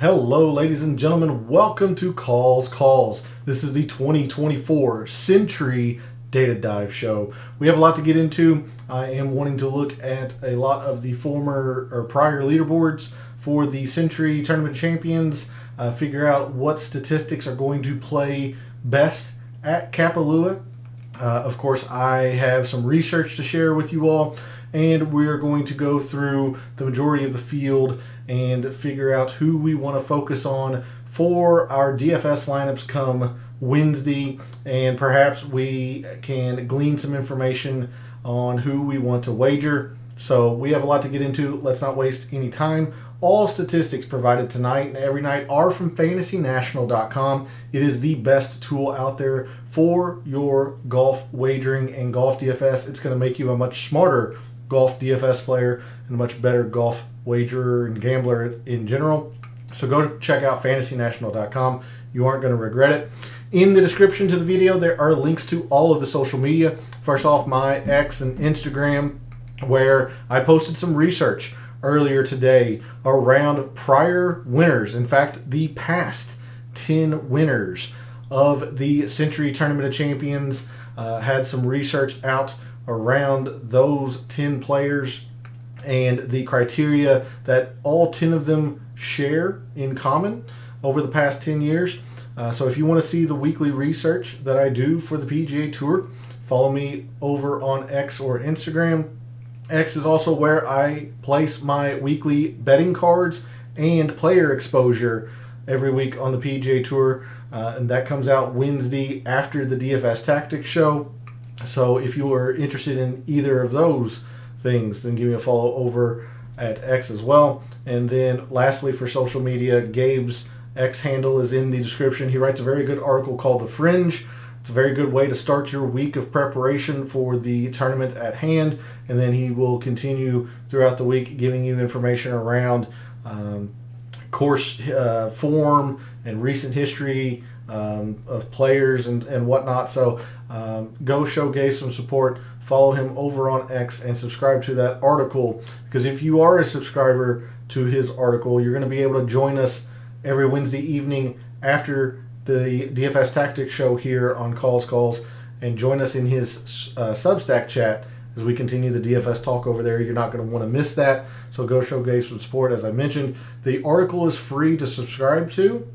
Hello, ladies and gentlemen. Welcome to Calls. This is the 2024 Sentry Data Dive Show. We have a lot to get into. I am wanting to look at a lot of the former or prior leaderboards for the Sentry Tournament Champions, figure out what statistics are going to play best at Kapalua. Of course, I have some research to share with you all, and we're going to go through the majority of the field and figure out who we want to focus on for our DFS lineups come Wednesday, and perhaps we can glean some information on who we want to wager. So we have a lot to get into. Let's not waste any time. All statistics provided tonight and every night are from fantasynational.com. It is the best tool out there for your golf wagering and golf DFS. It's going to make you a much smarter golf DFS player and a much better golf wagerer and gambler in general. So go check out fantasynational.com. You aren't going to regret it. In the description to the video, there are links to all of the social media. First off, my X and Instagram, where I posted some research earlier today around prior winners. In fact, the past 10 winners of the Sentry Tournament of Champions. Had some research out around those 10 players and the criteria that all 10 of them share in common over the past 10 years. So if you want to see the weekly research that I do for the PGA Tour, follow me over on X or Instagram. X is also where I place my weekly betting cards and player exposure every week on the PGA Tour, and that comes out Wednesday after the DFS Tactics show. So if you are interested in either of those things, then give me a follow over at X as well. And then lastly, for social media, Gabe's X handle is in the description. He writes a very good article called The Fringe. It's a very good way to start your week of preparation for the tournament at hand, and then he will continue throughout the week giving you information around course form and recent history of players and whatnot. So go show Gabe some support. Follow him over on X and subscribe to that article, because if you are a subscriber to his article, you're going to be able to join us every Wednesday evening after the DFS Tactics show here on Calls, and join us in his Substack chat as we continue the DFS talk over there. You're not going to want to miss that. So go show Gabe some support. As I mentioned, the article is free to subscribe to.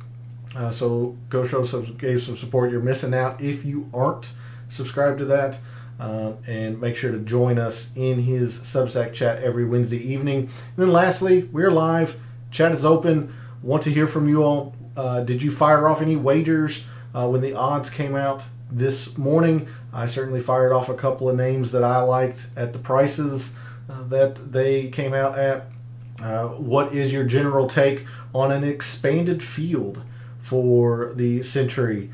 So go show Gabe some support. You're missing out if you aren't subscribed to that. And make sure to join us in his Substack chat every Wednesday evening. And then lastly, we're live. Chat is open. Want to hear from you all. Did you fire off any wagers when the odds came out this morning? I certainly fired off a couple of names that I liked at the prices that they came out at. What is your general take on an expanded field for the Sentry?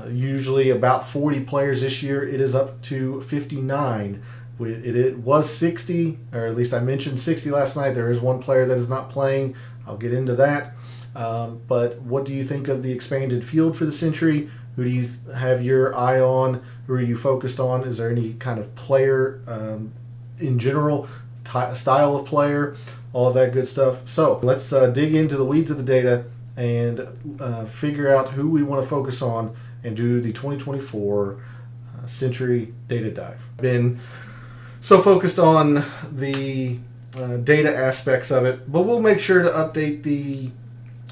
Usually about 40 players this year. It is up to 59. It was 60, or at least I mentioned 60 last night. There is one player that is not playing. I'll get into that. But what do you think of the expanded field for the Sentry? Who do you have your eye on? Who are you focused on? Is there any kind of player in general, style of player, all of that good stuff? So let's dig into the weeds of the data and figure out who we want to focus on and do the 2024 Sentry Data Dive. I've been so focused on the data aspects of it, but we'll make sure to update the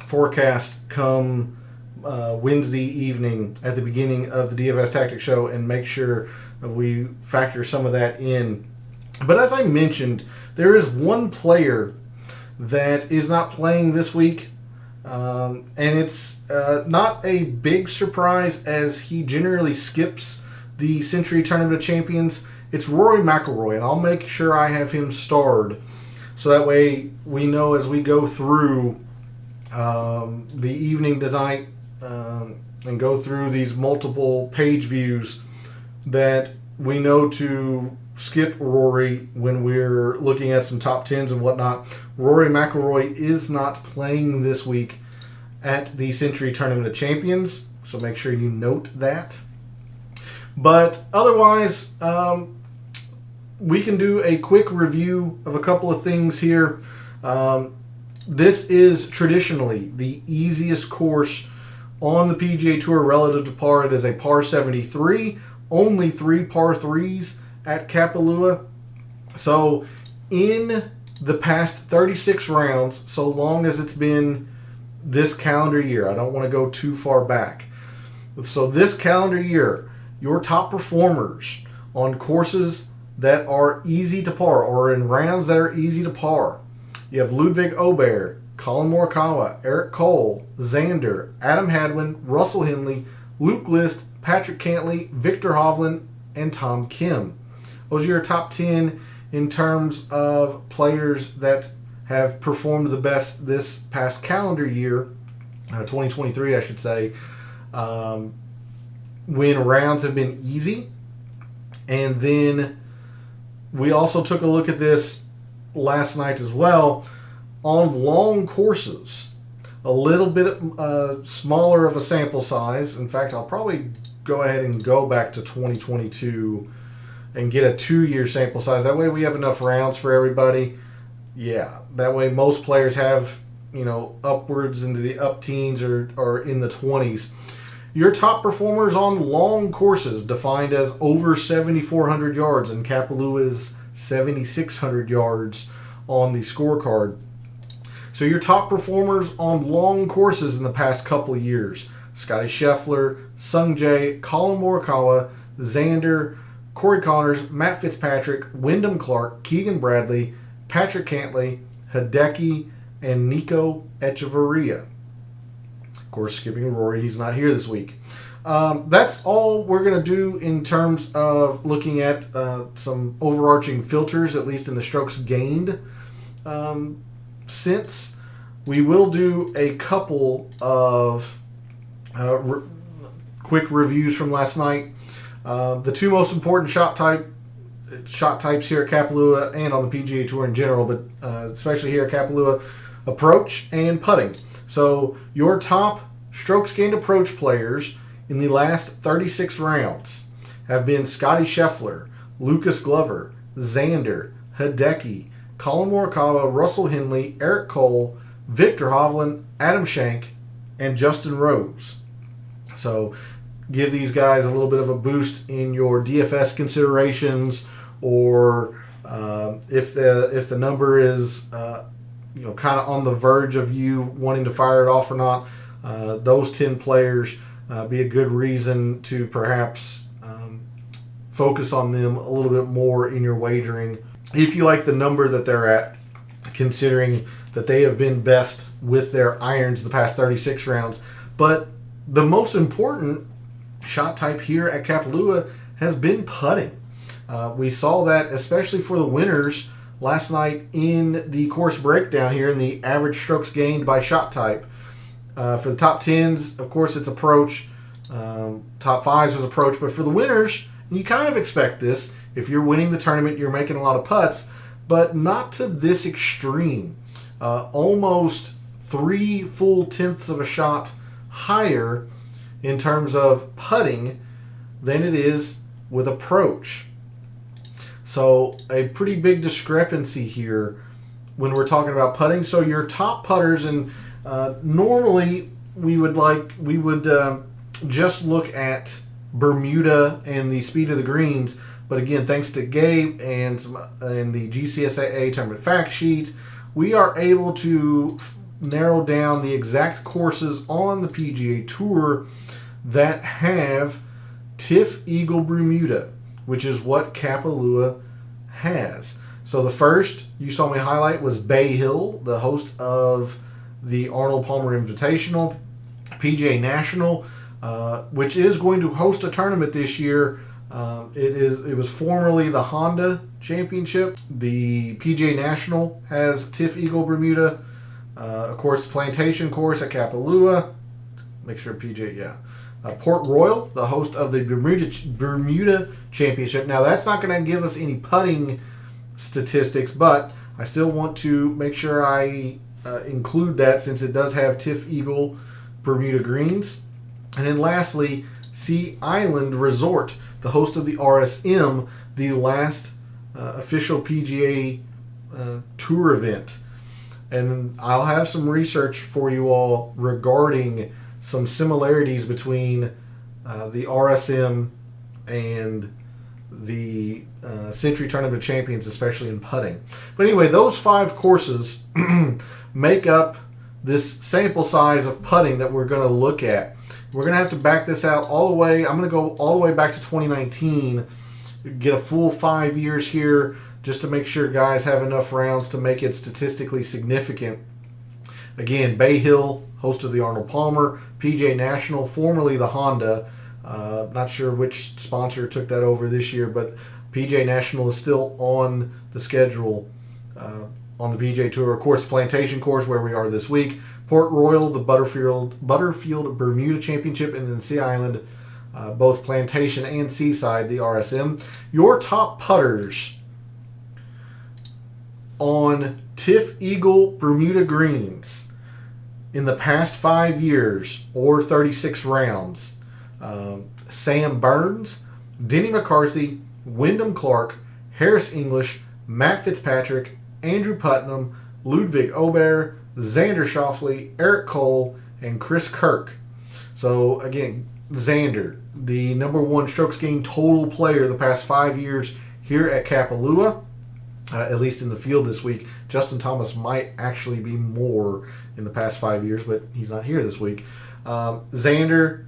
forecast come Wednesday evening at the beginning of the DFS Tactics show and make sure we factor some of that in. But as I mentioned, there is one player that is not playing this week, and it's not a big surprise as he generally skips the Sentry Tournament of Champions. It's Rory McIlroy, and I'll make sure I have him starred so that way we know as we go through the evening tonight and go through these multiple page views that we know to skip Rory when we're looking at some top 10s and whatnot. Rory McIlroy is not playing this week at the Sentry Tournament of Champions, so make sure you note that. But otherwise, we can do a quick review of a couple of things here. This is traditionally the easiest course on the PGA Tour relative to par. It is a par 73, only 3 par 3s at Kapalua. So in the past 36 rounds, so long as it's been this calendar year, I don't want to go too far back. So this calendar year, your top performers on courses that are easy to par or in rounds that are easy to par, you have Ludwig Aubert, Colin Morikawa, Eric Cole, Xander, Adam Hadwin, Russell Henley, Luke List, Patrick Cantlay, Victor Hovland, and Tom Kim. Those are your top 10 in terms of players that have performed the best this past calendar year, 2023 I should say, when rounds have been easy. And then we also took a look at this last night as well on long courses, a little bit smaller of a sample size. In fact, I'll probably go ahead and go back to 2022 and get a 2-year sample size. That way we have enough rounds for everybody. Yeah, that way most players have, upwards into the up teens or in the 20s. Your top performers on long courses, defined as over 7,400 yards, and Kapalua is 7,600 yards on the scorecard. So your top performers on long courses in the past couple of years: Scotty Scheffler, Sung Jae, Colin Morikawa, Xander, Corey Connors, Matt Fitzpatrick, Wyndham Clark, Keegan Bradley, Patrick Cantlay, Hideki, and Nico Echeverria. Of course, skipping Rory, he's not here this week. That's all we're going to do in terms of looking at some overarching filters, at least in the strokes gained sense. We will do a couple of quick reviews from last night. The two most important shot types here at Kapalua and on the PGA Tour in general, but especially here at Kapalua, approach and putting. So your top strokes gained approach players in the last 36 rounds have been Scotty Scheffler, Lucas Glover, Xander, Hideki, Colin Morikawa, Russell Henley, Eric Cole, Victor Hovland, Adam Schenk, and Justin Rose. So give these guys a little bit of a boost in your DFS considerations, or if the number is kind of on the verge of you wanting to fire it off or not, those 10 players be a good reason to perhaps focus on them a little bit more in your wagering if you like the number that they're at, considering that they have been best with their irons the past 36 rounds. But the most important shot type here at Kapalua has been putting. We saw that especially for the winners last night in the course breakdown here in the average strokes gained by shot type. For the top 10s, of course, it's approach. Top 5s was approach. But for the winners, you kind of expect this. If you're winning the tournament, you're making a lot of putts, but not to this extreme. Almost 3 full tenths of a shot higher in terms of putting than it is with approach. So a pretty big discrepancy here when we're talking about putting. So your top putters, and normally we would just look at Bermuda and the speed of the greens, but again, thanks to Gabe and the GCSAA tournament fact sheet, we are able to narrow down the exact courses on the PGA Tour that have TIFF Eagle Bermuda, which is what Kapalua has. So the first you saw me highlight was Bay Hill, the host of the Arnold Palmer Invitational, PGA National, which is going to host a tournament this year. It was formerly the Honda Championship. The PGA National has TIFF Eagle Bermuda. Of course, the Plantation Course at Kapalua. Make sure PGA, yeah. Port Royal, the host of the Bermuda Championship. Now, that's not going to give us any putting statistics, but I still want to make sure I include that since it does have TIFF Eagle Bermuda greens. And then lastly, Sea Island Resort, the host of the RSM, the last official PGA Tour event. And I'll have some research for you all regarding some similarities between the RSM and the Sentry Tournament of Champions, especially in putting. But anyway, those 5 courses make up this sample size of putting that we're going to look at. We're going to have to back this out all the way. I'm going to go all the way back to 2019, get a full 5 years here just to make sure guys have enough rounds to make it statistically significant. Again, Bay Hill, host of the Arnold Palmer, PGA National, formerly the Honda. Not sure which sponsor took that over this year, but PGA National is still on the schedule on the PGA Tour. Of course, Plantation Course, where we are this week. Port Royal, the Butterfield Bermuda Championship, and then Sea Island, both Plantation and Seaside, the RSM. Your top putters on Tiff Eagle Bermuda greens in the past 5 years or 36 rounds. Sam Burns, Denny McCarthy, Wyndham Clark, Harris English, Matt Fitzpatrick, Andrew Putnam, Ludwig Aubert, Xander Schauffele, Eric Cole, and Chris Kirk. So again, Xander, the number 1 strokes gained total player the past 5 years here at Kapalua, at least in the field this week. Justin Thomas might actually be more in the past 5 years, but he's not here this week. Xander,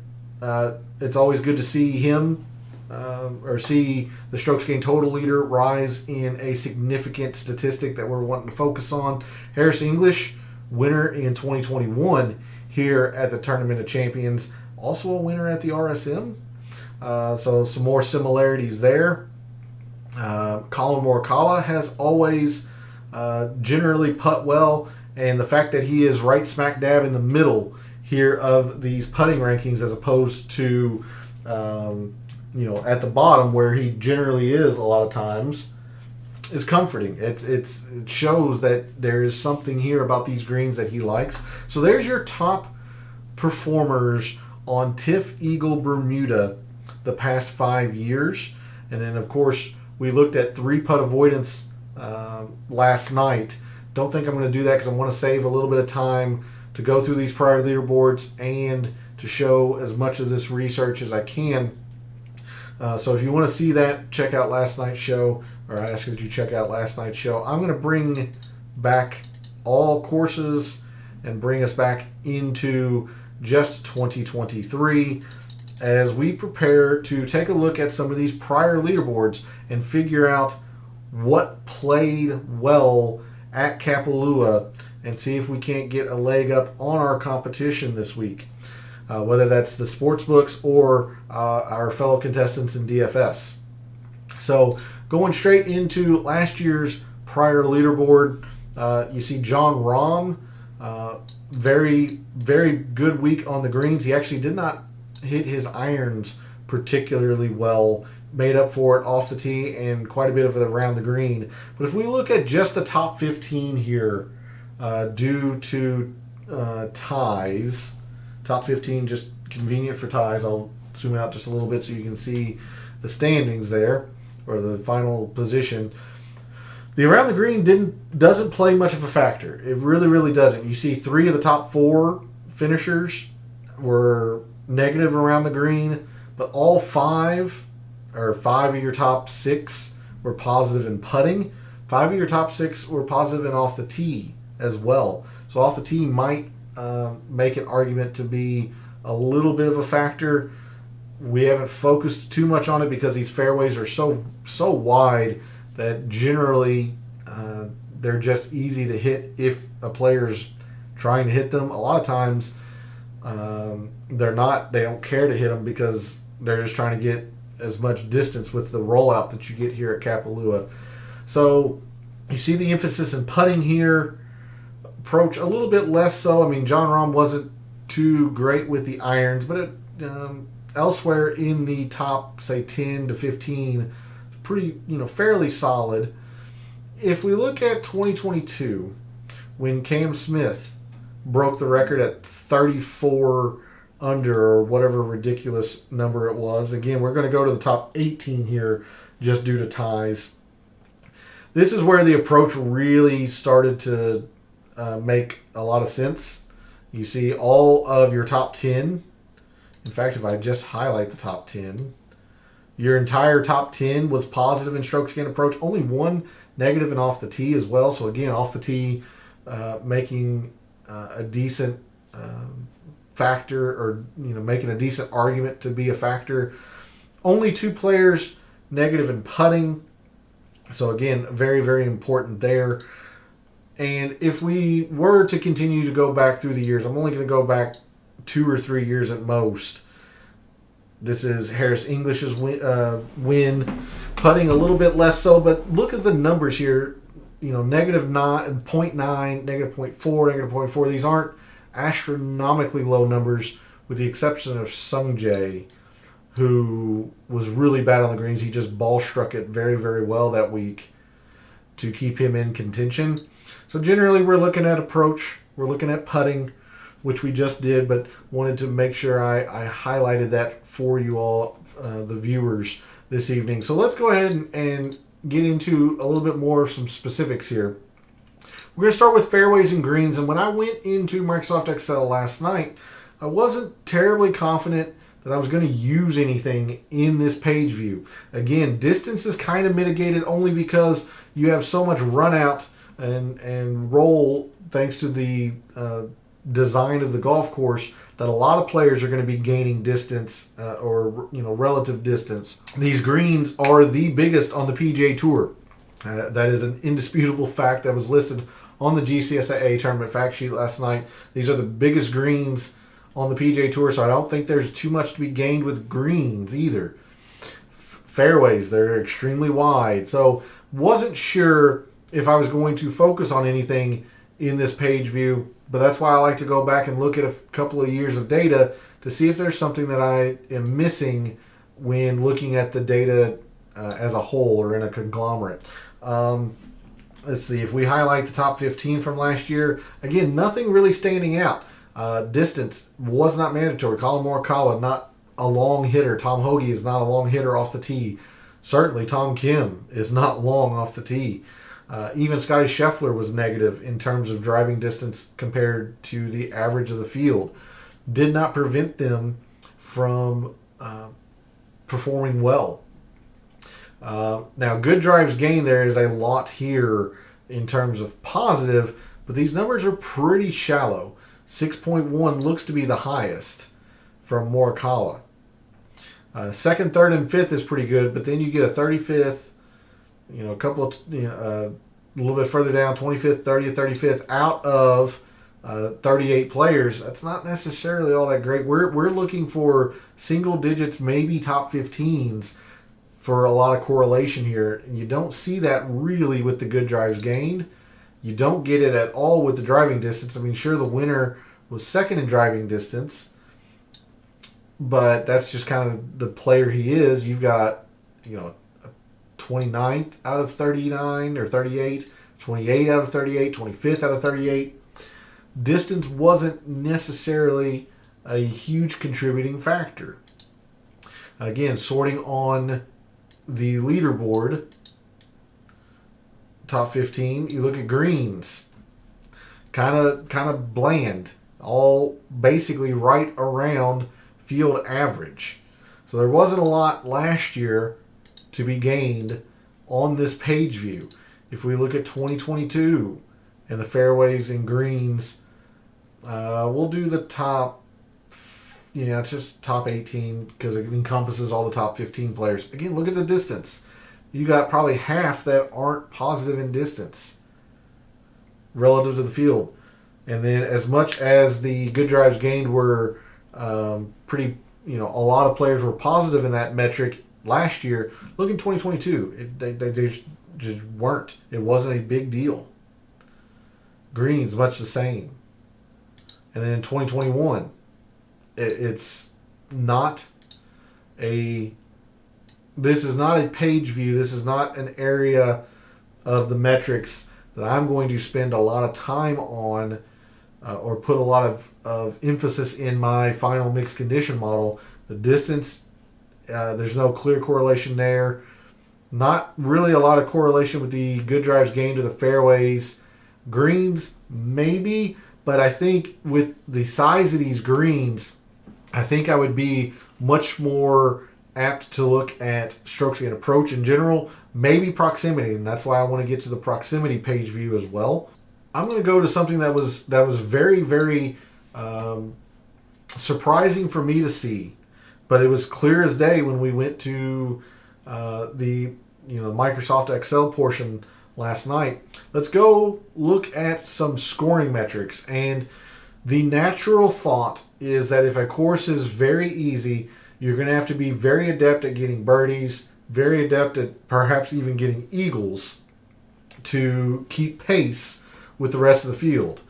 it's always good to see him or see the strokes gained total leader rise in a significant statistic that we're wanting to focus on. Harris English, winner in 2021 here at the Tournament of Champions, also a winner at the RSM. So some more similarities there. Colin Morikawa has always generally putt well, and the fact that he is right smack dab in the middle here of these putting rankings as opposed to at the bottom where he generally is a lot of times is comforting. It shows that there is something here about these greens that he likes. So there's your top performers on Tiff Eagle Bermuda the past 5 years. And then of course we looked at 3 putt avoidance last night. Don't think I'm going to do that because I want to save a little bit of time to go through these prior leaderboards and to show as much of this research as I can. So if you want to see that, check out last night's show, or I ask that you check out last night's show. I'm going to bring back all courses and bring us back into just 2023 as we prepare to take a look at some of these prior leaderboards and figure out what played well at Kapalua and see if we can't get a leg up on our competition this week, whether that's the sports books or our fellow contestants in DFS. So going straight into last year's prior leaderboard, you see John Rahm, very, very good week on the greens. He actually did not hit his irons particularly well, made up for it off the tee and quite a bit of it around the green. But if we look at just the top 15 here, due to ties, top 15 just convenient for ties. I'll zoom out just a little bit so you can see the standings there, or the final position. The around the green doesn't play much of a factor. It really, really doesn't. You see 3 of the top 4 finishers were negative around the green, but all 5 of your top 6 were positive in putting. 5 of your top 6 were positive in off the tee as well. So off the tee might make an argument to be a little bit of a factor. We haven't focused too much on it because these fairways are so wide that generally they're just easy to hit if a player's trying to hit them. A lot of times they don't care to hit them because they're just trying to get as much distance with the rollout that you get here at Kapalua. So you see the emphasis in putting here. Approach a little bit less so. I mean, John Rahm wasn't too great with the irons, but elsewhere in the top, say 10 to 15, pretty, fairly solid. If we look at 2022, when Cam Smith broke the record at 34 under, or whatever ridiculous number it was. Again, we're going to go to the top 18 here just due to ties. This is where the approach really started to make a lot of sense. You see all of your top 10. In fact, if I just highlight the top 10, your entire top 10 was positive in strokes gained approach. Only one negative and off the tee as well. So again, off the tee, making a decent factor, or making a decent argument to be a factor. Only 2 players negative in putting. So again, very, very important there. And if we were to continue to go back through the years, I'm only going to go back 2 or 3 years at most. This is Harris English's win. Putting a little bit less so, but look at the numbers here. Negative 0.9, negative 0.4, negative 0.4. These aren't astronomically low numbers, with the exception of Sung Jae, who was really bad on the greens. He just ball struck it very, very well that week to keep him in contention. So generally, we're looking at approach. We're looking at putting, which we just did, but wanted to make sure I highlighted that for you all, the viewers, this evening. So let's go ahead and get into a little bit more of some specifics here. We're going to start with fairways and greens. And when I went into Microsoft Excel last night, I wasn't terribly confident that I was going to use anything in this page view. Again, distance is kind of mitigated only because you have so much run out and roll thanks to the design of the golf course, that a lot of players are going to be gaining distance or relative distance. These greens are the biggest on the PGA Tour. That is an indisputable fact that was listed on the GCSAA tournament fact sheet last night. These are the biggest greens on the PGA Tour, so I don't think there's too much to be gained with greens either. Fairways, they're extremely wide, so wasn't sure if I was going to focus on anything in this page view, but that's why I like to go back and look at a couple of years of data to see if there's something that I am missing when looking at the data as a whole or in a conglomerate. Let's see, if we highlight the top 15 from last year, again, nothing really standing out. Distance was not mandatory. Colin Morikawa, not a long hitter. Tom Hoge is not a long hitter off the tee. Certainly Tom Kim is not long off the tee. Even Scotty Scheffler was negative in terms of driving distance compared to the average of the field. Did not prevent them from performing well. Now, good drives gained, there is a lot here in terms of positive, but these numbers are pretty shallow. 6.1 looks to be the highest from Morikawa. Second, third, and fifth is pretty good, but then you get a 35th, a couple of, a little bit further down, 25th, 30th, 35th out of 38 players. That's not necessarily all that great. We're looking for single digits, maybe top 15s for a lot of correlation here. And you don't see that really with the good drives gained. You don't get it at all with the driving distance. I mean, sure, the winner was second in driving distance, but that's just kind of the player he is. You've got, 29th out of 39 or 38, 28 out of 38, 25th out of 38. Distance wasn't necessarily a huge contributing factor. Again, sorting on the leaderboard, top 15, you look at greens, kind of bland, all basically right around field average. So there wasn't a lot last year to be gained on this page view. If we look at 2022 and the fairways and greens, we'll do the top, just top 18 because it encompasses all the top 15 players. Again, look at the distance. You got probably half that aren't positive in distance relative to the field. And then as much as the good drives gained were pretty, a lot of players were positive in that metric last year, look in 2022. They just weren't. It wasn't a big deal. Greens, much the same. And then in 2021, it's not a... This is not a page view. This is not an area of the metrics that I'm going to spend a lot of time on or put a lot of emphasis in my final mixed condition model. The distance, there's no clear correlation there. Not really a lot of correlation with the good drives gained to the fairways. Greens, maybe, but I think with the size of these greens, I think I would be much more apt to look at strokes gained approach in general, maybe proximity, and that's why I want to get to the proximity page view as well. I'm going to go to something that was very, very surprising for me to see, but it was clear as day when we went to the Microsoft Excel portion last night. Let's go look at some scoring metrics. And the natural thought is that if a course is very easy, you're going to have to be very adept at getting birdies, very adept at perhaps even getting eagles to keep pace with the rest of the field.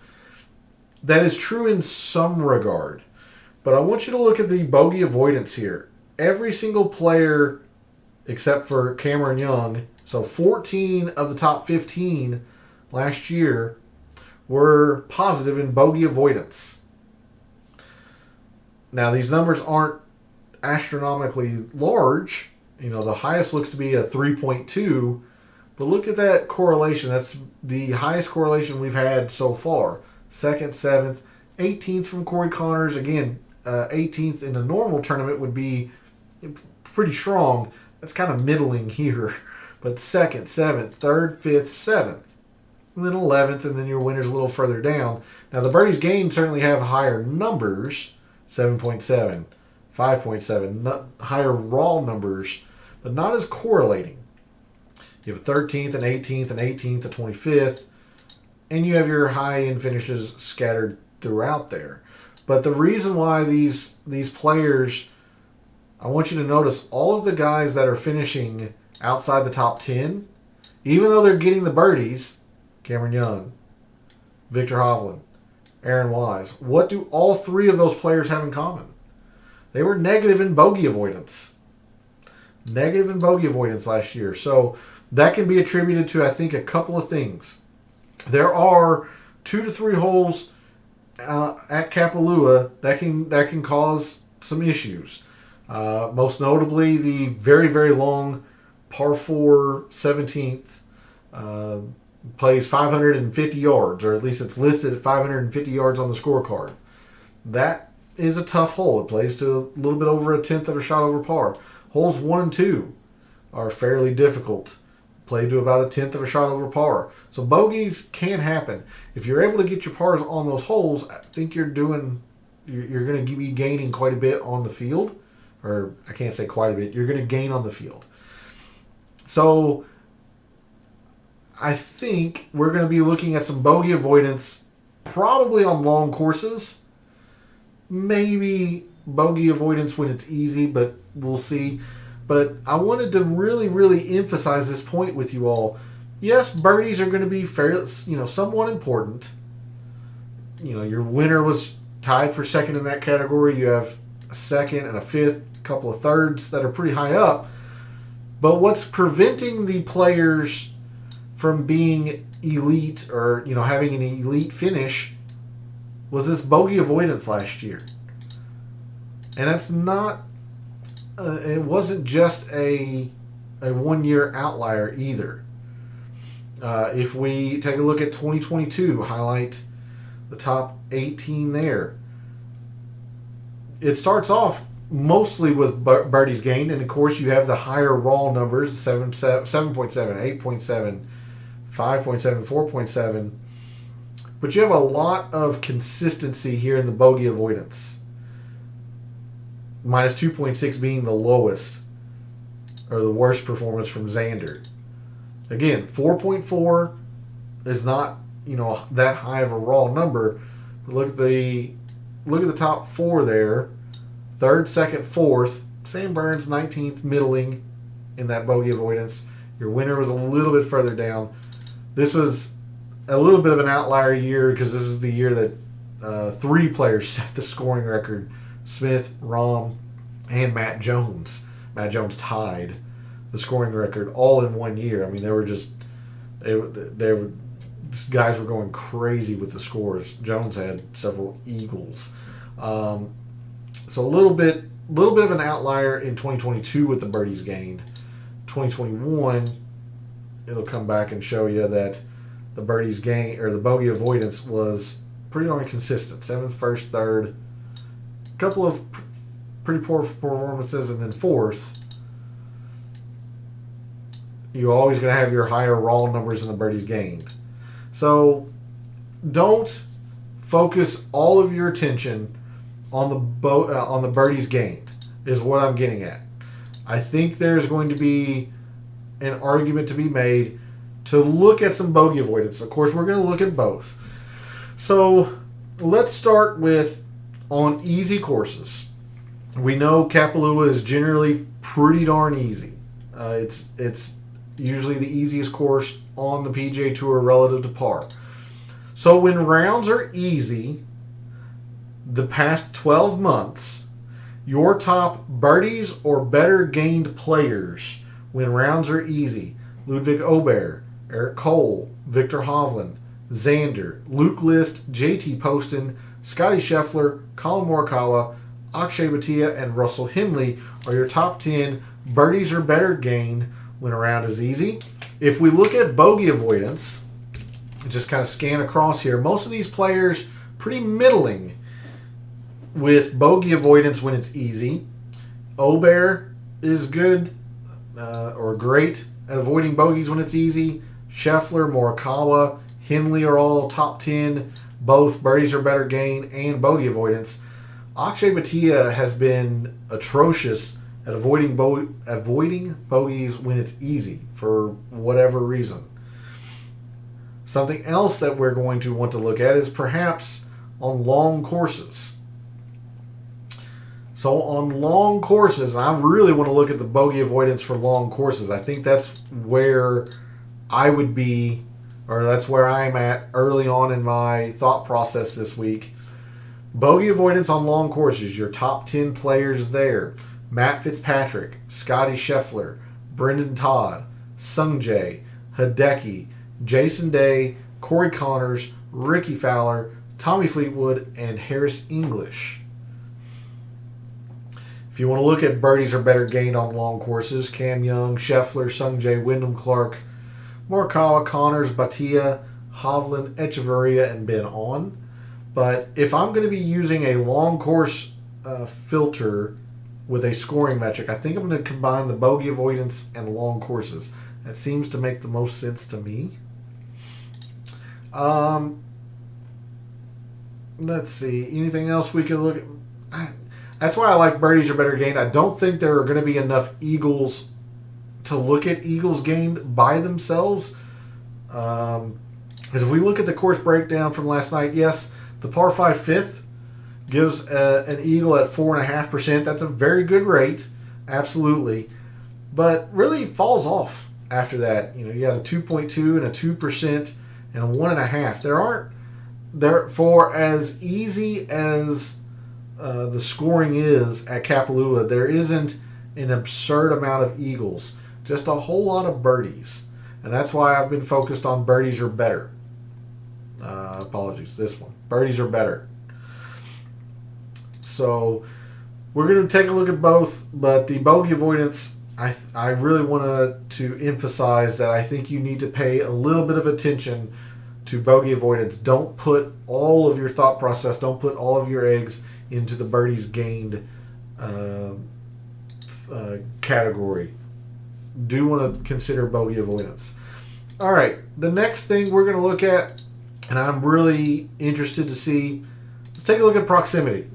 That is true in some regard. But I want you to look at the bogey avoidance here. Every single player except for Cameron Young, so 14 of the top 15 last year were positive in bogey avoidance. Now, these numbers aren't astronomically large. The highest looks to be a 3.2, but look at that correlation. That's the highest correlation we've had so far. 2nd, 7th, 18th from Corey Connors. Again, 18th in a normal tournament would be pretty strong. That's kind of middling here. But 2nd, 7th, 3rd, 5th, 7th. And then 11th, and then your winners a little further down. Now, the birdies gained certainly have higher numbers, 7.7, 5.7, higher raw numbers, but not as correlating. You have a 13th and 18th and 18th and 25th, and you have your high-end finishes scattered throughout there. But the reason why these players, I want you to notice all of the guys that are finishing outside the top 10, even though they're getting the birdies, Cameron Young, Victor Hovland, Aaron Wise, what do all three of those players have in common? They were negative in bogey avoidance. Negative in bogey avoidance last year. So that can be attributed to, I think, a couple of things. There are 2 to 3 holes at Kapalua that can cause some issues. Most notably, the very, very long par 4 17th plays 550 yards, or at least it's listed at 550 yards on the scorecard. That is a tough hole. It plays to a little bit over a tenth of a shot over par. Holes 1 and 2 are fairly difficult. Play to about a tenth of a shot over par. So bogeys can happen. If you're able to get your pars on those holes, I think you're going to be gaining quite a bit on the field. Or I can't say quite a bit. You're going to gain on the field. So I think we're going to be looking at some bogey avoidance probably on long courses. Maybe bogey avoidance when it's easy, but we'll see. But I wanted to really, really emphasize this point with you all. Yes, birdies are going to be fairly, somewhat important. Your winner was tied for second in that category. You have a second and a fifth, a couple of thirds that are pretty high up. But what's preventing the players from being elite or, having an elite finish was this bogey avoidance last year. And that's not, it wasn't just a 1 year outlier either. If we take a look at 2022, highlight the top 18 there. It starts off mostly with birdies gained, and of course you have the higher raw numbers, 7.7, 8.7, 5.7, 4.7. But you have a lot of consistency here in the bogey avoidance. Minus 2.6 being the lowest or the worst performance from Xander. Again, 4.4 is not, that high of a raw number. But look at the top 4 there. 3rd, 2nd, 4th. Sam Burns, 19th, middling in that bogey avoidance. Your winner was a little bit further down. This was a little bit of an outlier year because this is the year that 3 players set the scoring record. Smith, Rahm, and Matt Jones. Matt Jones tied the scoring record all in 1 year. I mean, guys were going crazy with the scores. Jones had several eagles. So a little bit of an outlier in 2022 with the birdies gained. 2021, it'll come back and show you that the birdies gain or the bogey avoidance was pretty darn consistent. 7th, 1st, 3rd, a couple of pretty poor performances, and then 4th. You're always going to have your higher raw numbers in the birdies gained. So don't focus all of your attention on the birdies gained, is what I'm getting at. I think there's going to be an argument to be made to look at some bogey avoidance. Of course, we're going to look at both. So let's start with on easy courses. We know Kapalua is generally pretty darn easy. It's usually the easiest course on the PGA Tour relative to par. So when rounds are easy, the past 12 months, your top birdies or better gained players when rounds are easy: Ludwig Aubert, Eric Cole, Victor Hovland, Xander, Luke List, JT Poston, Scotty Scheffler, Colin Morikawa, Akshay Bhatia, and Russell Henley are your top 10 birdies or better gained when a round is easy. If we look at bogey avoidance, just kind of scan across here, most of these players pretty middling with bogey avoidance when it's easy. Aubert is good or great at avoiding bogeys when it's easy. Scheffler, Morikawa, Henley are all top 10, both birdies or better gain and bogey avoidance. Akshay Bhatia has been atrocious at avoiding bogeys when it's easy for whatever reason. Something else that we're going to want to look at is perhaps on long courses. So on long courses, I really want to look at the bogey avoidance for long courses. I think that's where I would be, or that's where I'm at early on in my thought process this week. Bogey avoidance on long courses, your top 10 players there: Matt Fitzpatrick, Scotty Scheffler, Brendan Todd, Sungjae, Hideki, Jason Day, Corey Connors, Ricky Fowler, Tommy Fleetwood, and Harris English. If you want to look at birdies or better gained on long courses: Cam Young, Scheffler, Sungjae, Wyndham Clark, Morikawa, Connors, Bhatia, Hovland, Echeverria, and Ben On. But if I'm going to be using a long course filter with a scoring metric, I think I'm going to combine the bogey avoidance and long courses. That seems to make the most sense to me. Let's see. Anything else we can look at? That's why I like birdies or better gained. I don't think there are going to be enough eagles to look at eagles gained by themselves. Because if we look at the course breakdown from last night, yes, the par 5 fifth gives an eagle at 4.5%. That's a very good rate, absolutely. But really falls off after that. You got a 2.2 and a 2% and a 1.5. There for as easy as the scoring is at Kapalua, there isn't an absurd amount of eagles, just a whole lot of birdies. And that's why I've been focused on birdies or better. Apologies, this one. Birdies or better. So we're going to take a look at both, but the bogey avoidance, I really want to emphasize that I think you need to pay a little bit of attention to bogey avoidance. Don't put all of your thought process, don't put all of your eggs into the birdies gained category. Do want to consider bogey avoidance. All right, the next thing we're going to look at, and I'm really interested to see, let's take a look at proximity.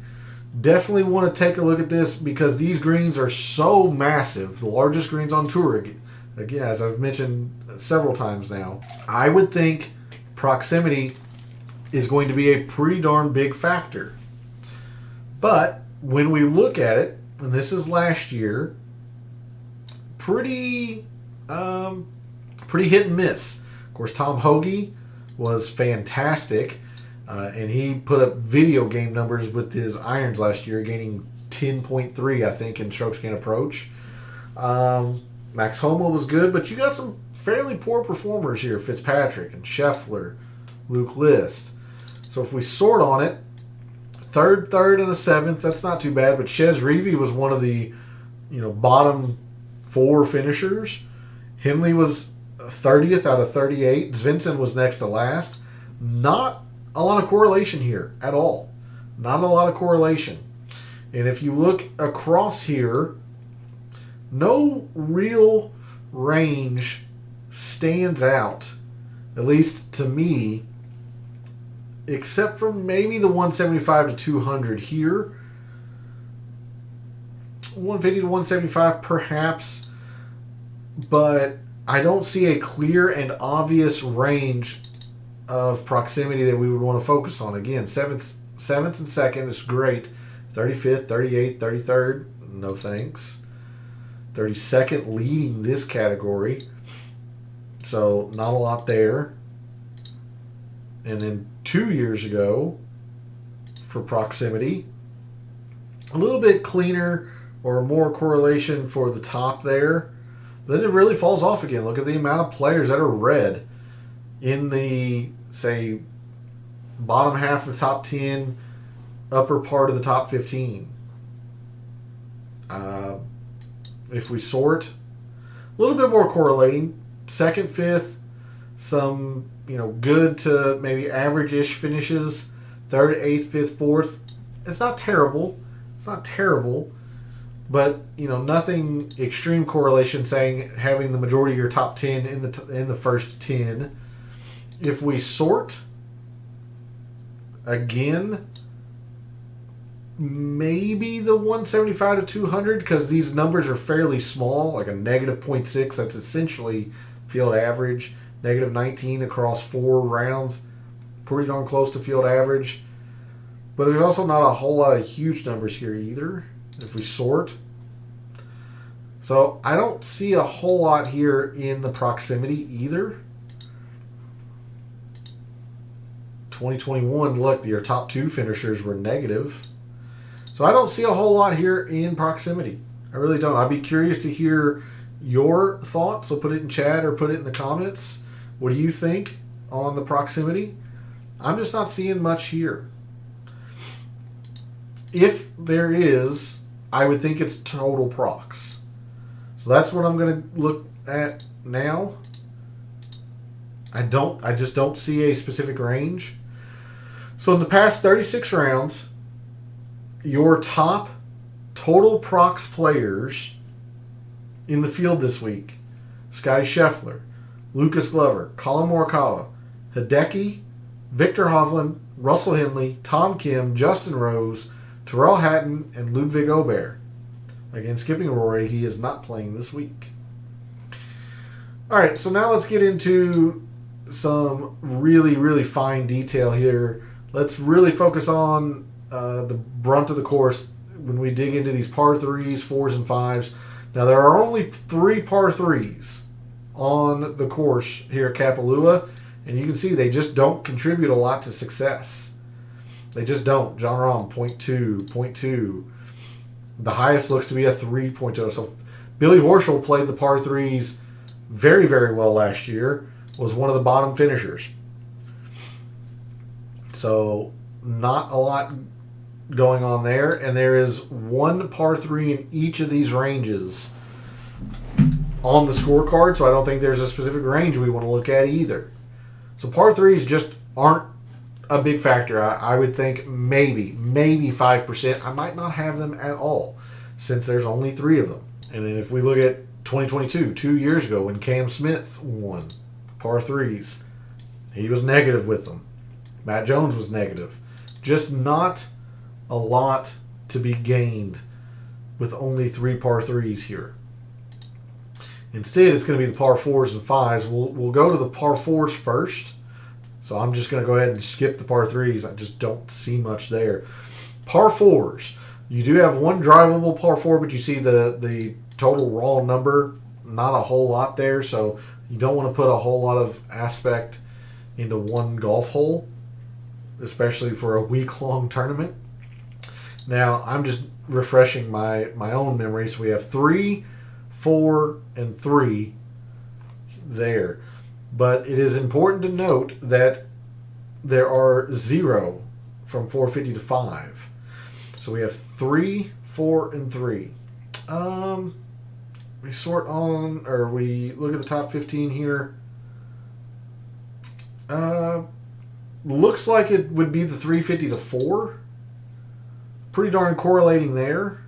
Definitely want to take a look at this because these greens are so massive, the largest greens on tour. Again, as I've mentioned several times now, I would think proximity is going to be a pretty darn big factor. But when we look at it, and this is last year, pretty hit and miss. Of course, Tom Hoagie was fantastic, and he put up video game numbers with his irons last year, gaining 10.3, I think, in strokes gained approach. Max Homa was good, but you got some fairly poor performers here: Fitzpatrick and Scheffler, Luke List. So if we sort on it, third, and a 7th, that's not too bad. But Chez Reavie was one of the bottom 4 finishers. Henley was 30th out of 38. Svensson was next to last. Not a lot of correlation here at all. Not a lot of correlation. And if you look across here, no real range stands out, at least to me, except for maybe the 175 to 200 here. 150 to 175 perhaps, but I don't see a clear and obvious range of proximity that we would want to focus on. Again, 7th and 2nd is great. 35th, 38th, 33rd, no thanks. 32nd leading this category. So not a lot there. And then 2 years ago for proximity, a little bit cleaner or more correlation for the top there. Then it really falls off again. Look at the amount of players that are red in the, say, bottom half of the top 10, upper part of the top 15. If we sort, a little bit more correlating. 2nd, 5th, some good to maybe average-ish finishes. 3rd, 8th, 5th, 4th. It's not terrible. It's not terrible. But nothing extreme correlation saying having the majority of your top 10 in the first 10. If we sort again, maybe the 175 to 200, because these numbers are fairly small, like a negative 0.6. That's essentially field average. Negative 19 across 4 rounds, pretty darn close to field average. But there's also not a whole lot of huge numbers here either, if we sort. So I don't see a whole lot here in the proximity either. 2021, look, your top 2 finishers were negative. So I don't see a whole lot here in proximity. I really don't. I'd be curious to hear your thoughts, so put it in chat or put it in the comments. What do you think on the proximity? I'm just not seeing much here. If there is, I would think it's total procs. So that's what I'm going to look at now. I just don't see a specific range. So in the past 36 rounds, your top total procs players in the field this week: Scotty Scheffler, Lucas Glover, Colin Morikawa, Hideki, Victor Hovland, Russell Henley, Tom Kim, Justin Rose, Tyrrell Hatton, and Ludwig Aubert. Again, skipping Rory, he is not playing this week. All right, so now let's get into some really, really fine detail here. Let's really focus on the brunt of the course when we dig into these par 3s, 4s, and 5s. Now, there are only 3 par 3s on the course here at Kapalua, and you can see they just don't contribute a lot to success. They just don't. John Rahm, 0.2, 0.2. The highest looks to be a 3.0. So Billy Horschel played the par 3s very, very well last year, was one of the bottom finishers. So not a lot going on there, and there is 1 par 3 in each of these ranges on the scorecard, so I don't think there's a specific range we want to look at either. So par 3s just aren't a big factor. I would think maybe 5%. I might not have them at all, since there's only 3 of them. And then if we look at 2022, 2 years ago, when Cam Smith won par 3s, he was negative with them. Matt Jones was negative. Just not a lot to be gained with only 3 par 3s here. Instead, it's going to be the par 4s and 5s. We'll go to the par 4s first. So I'm just going to go ahead and skip the par 3s. I just don't see much there. Par 4s. You do have 1 drivable par 4, but you see the total raw number. Not a whole lot there, so you don't want to put a whole lot of aspect into 1 golf hole, especially for a week-long tournament. Now, I'm just refreshing my own memory. So we have 3, 4, and 3 there. But it is important to note that there are 0 from 450 to 5. So we have 3, 4, and 3. we sort on, or we look at the top 15 here. Looks like it would be the 350 to 4. Pretty darn correlating there.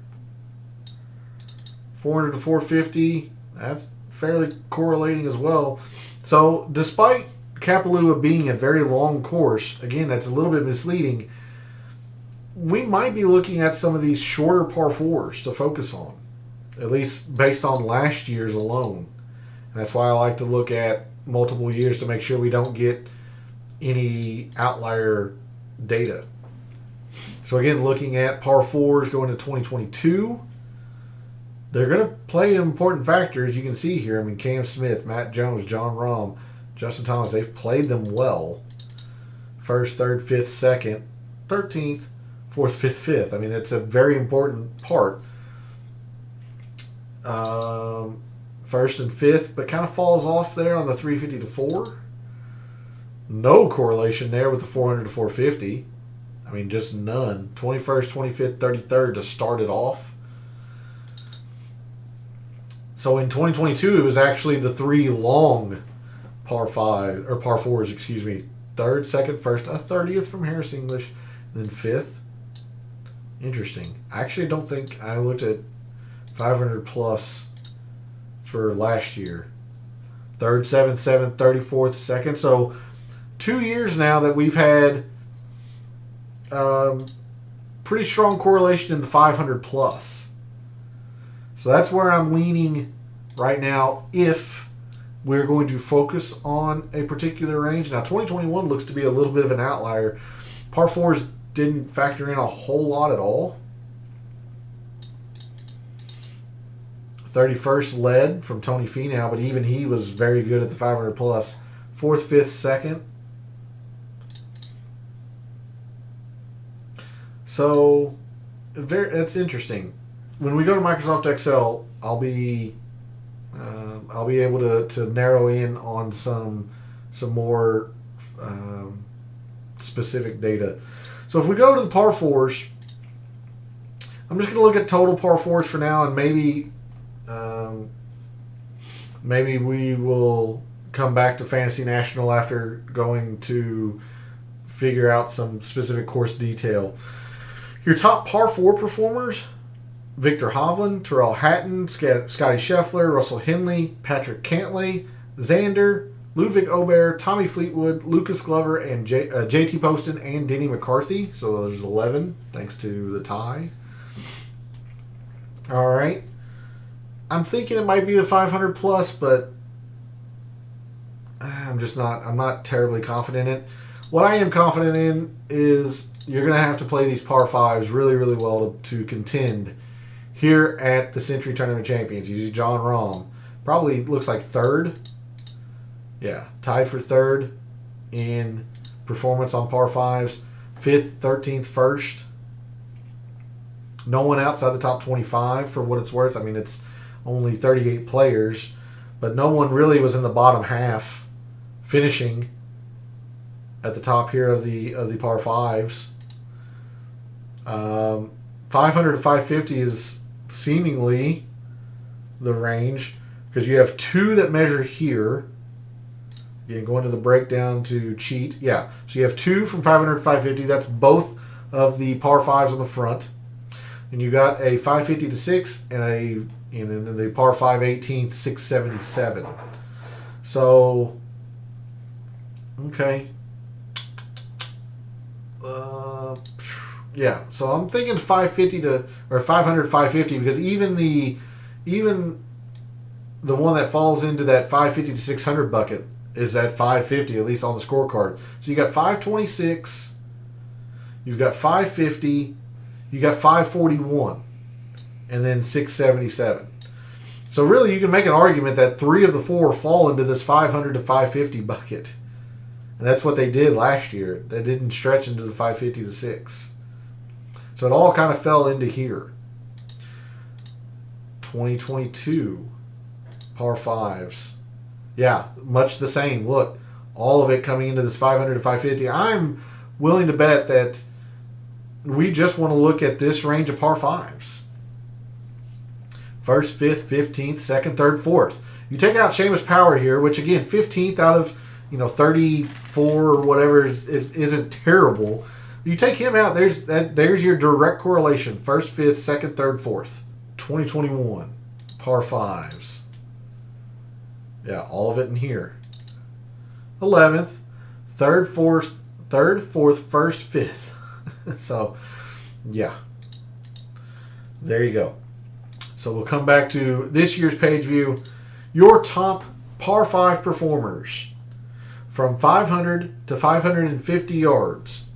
400 to 450. That's fairly correlating as well. So despite Kapalua being a very long course, again, that's a little bit misleading. We might be looking at some of these shorter par 4s to focus on, at least based on last year's alone. And that's why I like to look at multiple years to make sure we don't get any outlier data. So again, looking at par 4s going to 2022, they're going to play an important factor, as you can see here. I mean, Cam Smith, Matt Jones, John Rahm, Justin Thomas, they've played them well. First, third, fifth, second, 13th, fourth, fifth, fifth. I mean, it's a very important part. First and fifth, but kind of falls off there on the 350 to 4. No correlation there with the 400 to 450. I mean, just none. 21st, 25th, 33rd to start it off. So in 2022, it was actually the 3 long par 5 or par 4s, excuse me. 3rd, 2nd, 1st, a 30th from Harris English, then 5th. Interesting. I actually don't think I looked at 500 plus for last year. 3rd, 7th, 7th, 34th, 2nd. So 2 years now that we've had pretty strong correlation in the 500 plus. So that's where I'm leaning right now if we're going to focus on a particular range. Now 2021 looks to be a little bit of an outlier. Par 4s didn't factor in a whole lot at all. 31st led from Tony Finau, but even he was very good at the 500 plus. 4th, 5th, 2nd. So that's interesting. When we go to Microsoft Excel, I'll be able to narrow in on some more specific data. So if we go to the par 4s, I'm just going to look at total par 4s for now, and maybe we will come back to Fantasy National after going to figure out some specific course detail. Your top par 4 performers: Victor Hovland, Terrell Hatton, Scotty Scheffler, Russell Henley, Patrick Cantlay, Xander, Ludwig Aubert, Tommy Fleetwood, Lucas Glover, and JT Poston and Denny McCarthy. So there's 11, thanks to the tie. All right. I'm thinking it might be the 500 plus, but I'm not terribly confident in it. What I am confident in is you're going to have to play these par 5s really, really well to contend here at the Sentry Tournament Champions. You see John Rahm, probably looks like 3rd. Yeah, tied for 3rd in performance on par 5s. 5th, 13th, 1st. No one outside the top 25 for what it's worth. I mean, it's only 38 players, but no one really was in the bottom half finishing at the top here of the par 5s. 500 to 550 is seemingly the range because you have 2 that measure here. You can go into the breakdown to cheat. Yeah, so you have 2 from 500 to 550. That's both of the par 5s on the front. And you got a 550 to 6 and then the par 5 18th 677. So, okay. Yeah, so I'm thinking 500 550 because even the one that falls into that 550 to 600 bucket is at 550, at least on the scorecard. So you got 526, you've got 550, you got 541, and then 677. So really you can make an argument that 3 of the 4 fall into this 500 to 550 bucket. And that's what they did last year. They didn't stretch into the 550 to 6. So it all kind of fell into here. 2022 par 5s. Yeah, much the same. Look, all of it coming into this 500 to 550. I'm willing to bet that we just want to look at this range of par 5s. 1st, 5th, 15th, 2nd, 3rd, 4th. You take out Seamus Power here, which again, 15th out of 34 or whatever isn't terrible. You take him out, there's your direct correlation. 1st, 5th, 2nd, 3rd, 4th. 2021 par 5s. Yeah, all of it in here. 11th, 3rd, 4th, 1st, 5th. So, yeah. There you go. So we'll come back to this year's page view. Your top par 5 performers from 500 to 550 yards.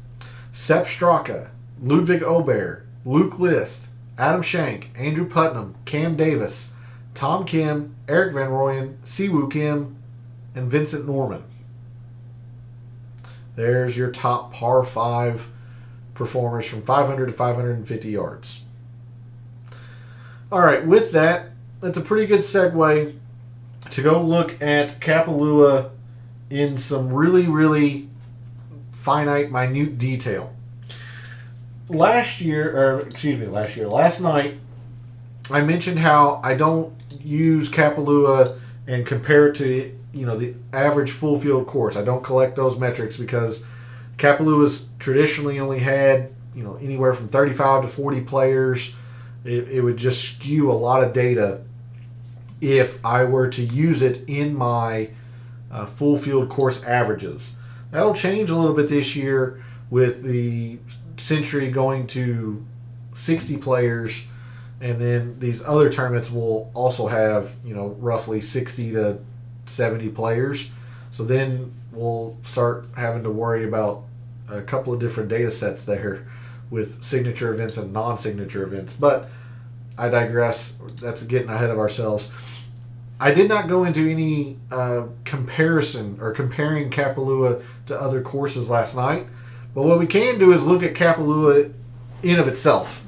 Sepp Straka, Ludwig Aubert, Luke List, Adam Schenk, Andrew Putnam, Cam Davis, Tom Kim, Eric Van Rooyen, Siwoo Kim, and Vincent Norman. There's your top par 5 performers from 500 to 550 yards. All right, with that, that's a pretty good segue to go look at Kapalua in some really, really finite, minute detail. Last night, I mentioned how I don't use Kapalua and compare it to the average full field course. I don't collect those metrics because Kapalua's traditionally only had anywhere from 35 to 40 players. It would just skew a lot of data if I were to use it in my full field course averages. That'll change a little bit this year with the Sentry going to 60 players, and then these other tournaments will also have roughly 60 to 70 players. So then we'll start having to worry about a couple of different data sets there with signature events and non-signature events. But I digress. That's getting ahead of ourselves. I did not go into any comparison or comparing Kapalua to other courses last night. But what we can do is look at Kapalua in of itself.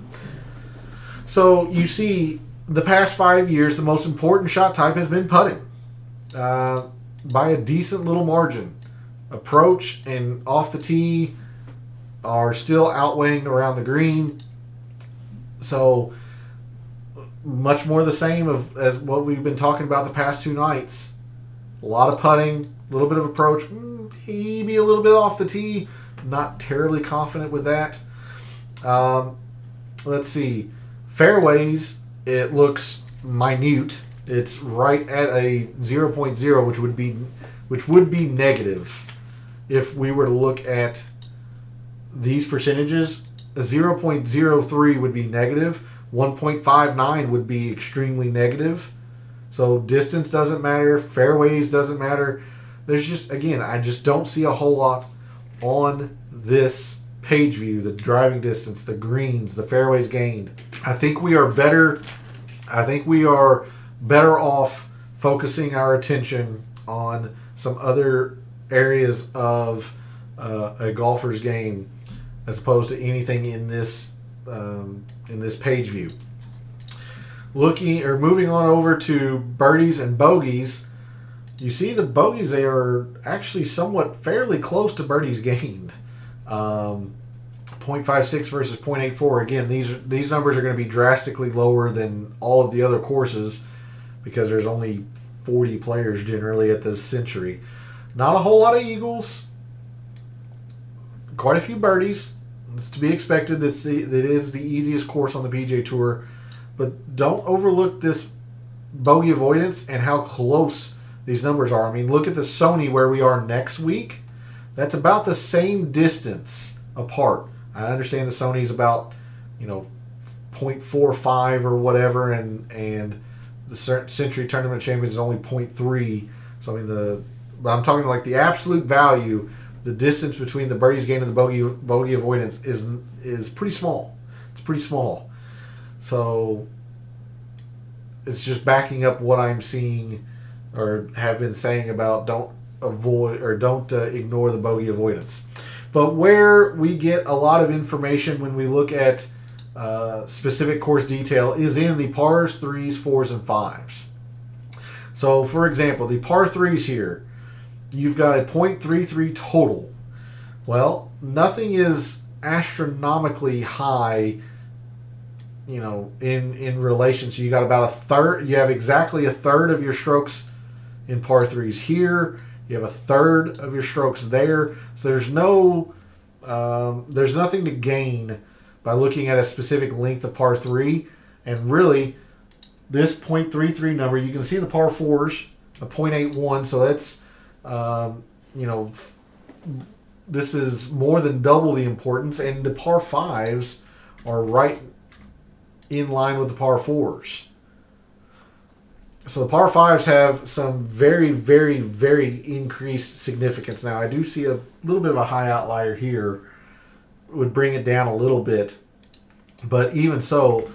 So you see, the past 5 years, the most important shot type has been putting by a decent little margin. Approach and off the tee are still outweighing around the green. So much more the same as what we've been talking about the past 2 nights. A lot of putting, a little bit of approach, maybe a little bit off the tee. Not terribly confident with that. Let's see. Fairways, it looks minute. It's right at a 0.0, which would be negative if we were to look at these percentages. A 0.03 would be negative. 1.59 would be extremely negative. So distance doesn't matter. Fairways doesn't matter. There's just, again, I just don't see a whole lot on this page view. The driving distance, the greens, the fairways gained. I think we are better off focusing our attention on some other areas of a golfer's game as opposed to anything in this page view. Moving on over to birdies and bogeys. You see the bogeys, they are actually somewhat fairly close to birdies gained. 0.56 versus 0.84. Again, these numbers are going to be drastically lower than all of the other courses because there's only 40 players generally at the Sentry. Not a whole lot of eagles. Quite a few birdies. It's to be expected. That is the easiest course on the PGA Tour. But don't overlook this bogey avoidance and how close these numbers are. I mean, look at the Sony where we are next week. That's about the same distance apart. I understand the Sony's about 0.45 or whatever, and the Sentry Tournament Champions is only 0.3. So I mean but I'm talking like the absolute value. The distance between the birdies gained and the bogey avoidance is pretty small. It's pretty small. So it's just backing up what I'm seeing or have been saying about don't ignore the bogey avoidance. But where we get a lot of information when we look at specific course detail is in the pars, 3s, 4s, and 5s. So, for example, the par 3s here, you've got a 0.33 total. Well, nothing is astronomically high in relation. So you got about a third. You have exactly a third of your strokes in par threes here. You have a third of your strokes there. So there's nothing to gain by looking at a specific length of par three. And really, this .33 number, you can see the par fours, a .81. So that's this is more than double the importance, and the par fives are right in line with the par fours. So the par fives have some very, very, very increased significance. Now, I do see a little bit of a high outlier here. Would bring it down a little bit. But even so,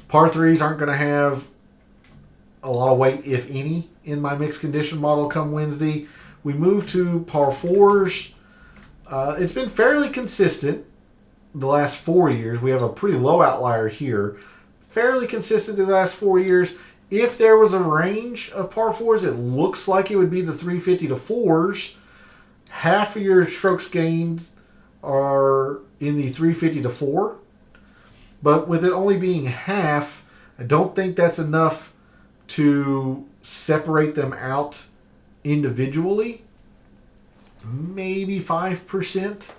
par threes aren't going to have a lot of weight, if any, in my mixed condition model come Wednesday. We move to par fours. It's been fairly consistent the last 4 years. We have a pretty low outlier here. Fairly consistent the last 4 years. If there was a range of par fours, it looks like it would be the 350 to fours. Half of your strokes gained are in the 350 to 4. But with it only being half, I don't think that's enough to separate them out individually. Maybe 5%.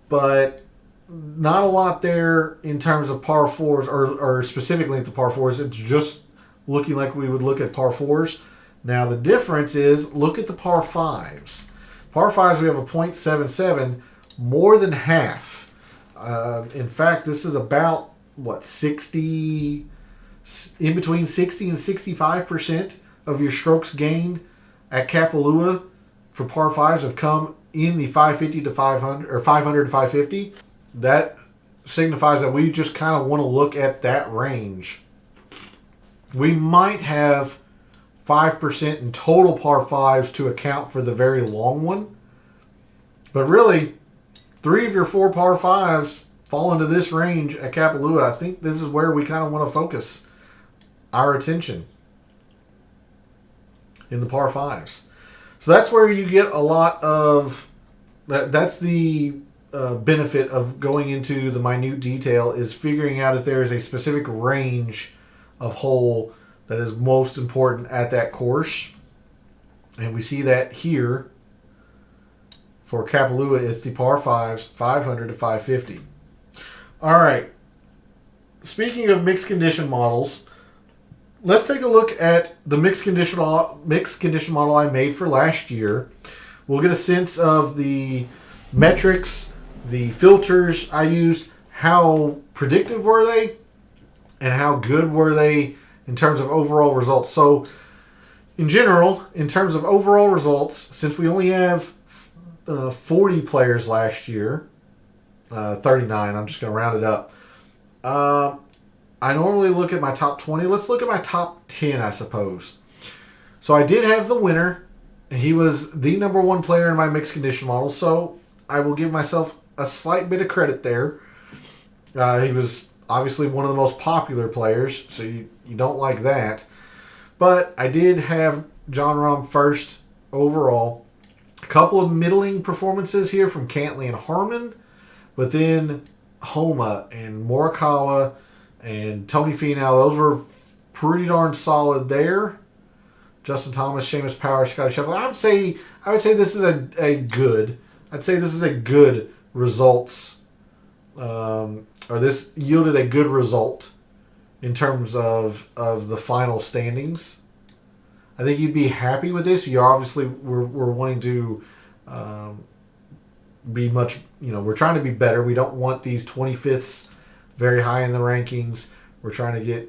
But not a lot there in terms of par fours, or specifically at the par fours. It's just looking like we would look at par fours. Now the difference is, look at the par fives. Par fives, we have a .77, more than half. In fact, this is about 60, in between 60 and 65% of your strokes gained at Kapalua for par fives have come in the 550 to 500, or 500 to 550. That signifies that we just kind of want to look at that range. We might have 5% in total par fives to account for the very long one. But really, 3 of your 4 par fives fall into this range at Kapalua. I think this is where we kind of want to focus our attention, in the par fives. So that's where you get a lot of, that's the benefit of going into the minute detail, is figuring out if there is a specific range of hole that is most important at that course. And we see that here for Kapalua. It's the par fives, 500 to 550. All right. Speaking of mixed condition models, let's take a look at the mixed condition model I made for last year. We'll get a sense of the metrics, the filters I used, how predictive were they, and how good were they in terms of overall results. So, in general, in terms of overall results, since we only have 40 players last year, 39, I'm just going to round it up. I normally look at my top 20. Let's look at my top 10, I suppose. So I did have the winner. He was the number 1 player in my mixed condition model, so I will give myself a slight bit of credit there. He was obviously one of the most popular players, so you don't like that. But I did have John Rahm first overall. A couple of middling performances here from Cantley and Harmon, but then Homa and Morikawa and Tony Finau, those were pretty darn solid there. Justin Thomas, Seamus Power, Scotty Scheffler. I would say this is a good. I'd say this is a good results, or this yielded a good result in terms of the final standings. I think you'd be happy with this. You obviously we're wanting to be much. We're trying to be better. We don't want these 25ths very high in the rankings. We're trying to get,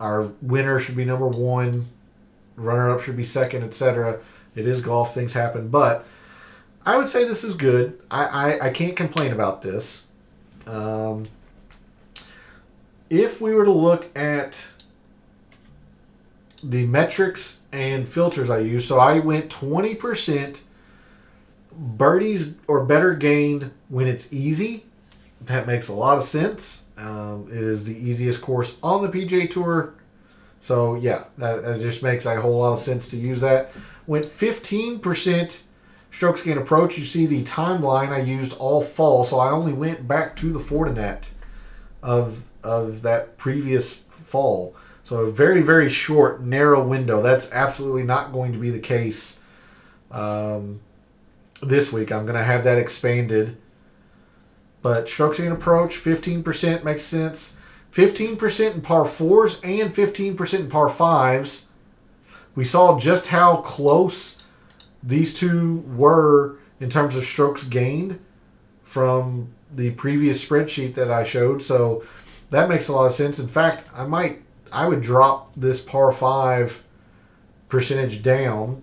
our winner should be number 1, runner-up should be second, etc. It is golf, things happen, but I would say this is good. I can't complain about this. If we were to look at the metrics and filters I use, so I went 20% birdies or better gained when it's easy. That makes a lot of sense. It is the easiest course on the PGA Tour. So, yeah, that just makes a whole lot of sense to use that. Went 15% strokes gained approach. You see the timeline I used all fall, so I only went back to the Fortinet of that previous fall. So a very, very short, narrow window. That's absolutely not going to be the case this week. I'm going to have that expanded. But strokes gained approach, 15% makes sense. 15% in par 4s and 15% in par 5s. We saw just how close these two were in terms of strokes gained from the previous spreadsheet that I showed. So that makes a lot of sense. In fact, I would drop this par 5 percentage down.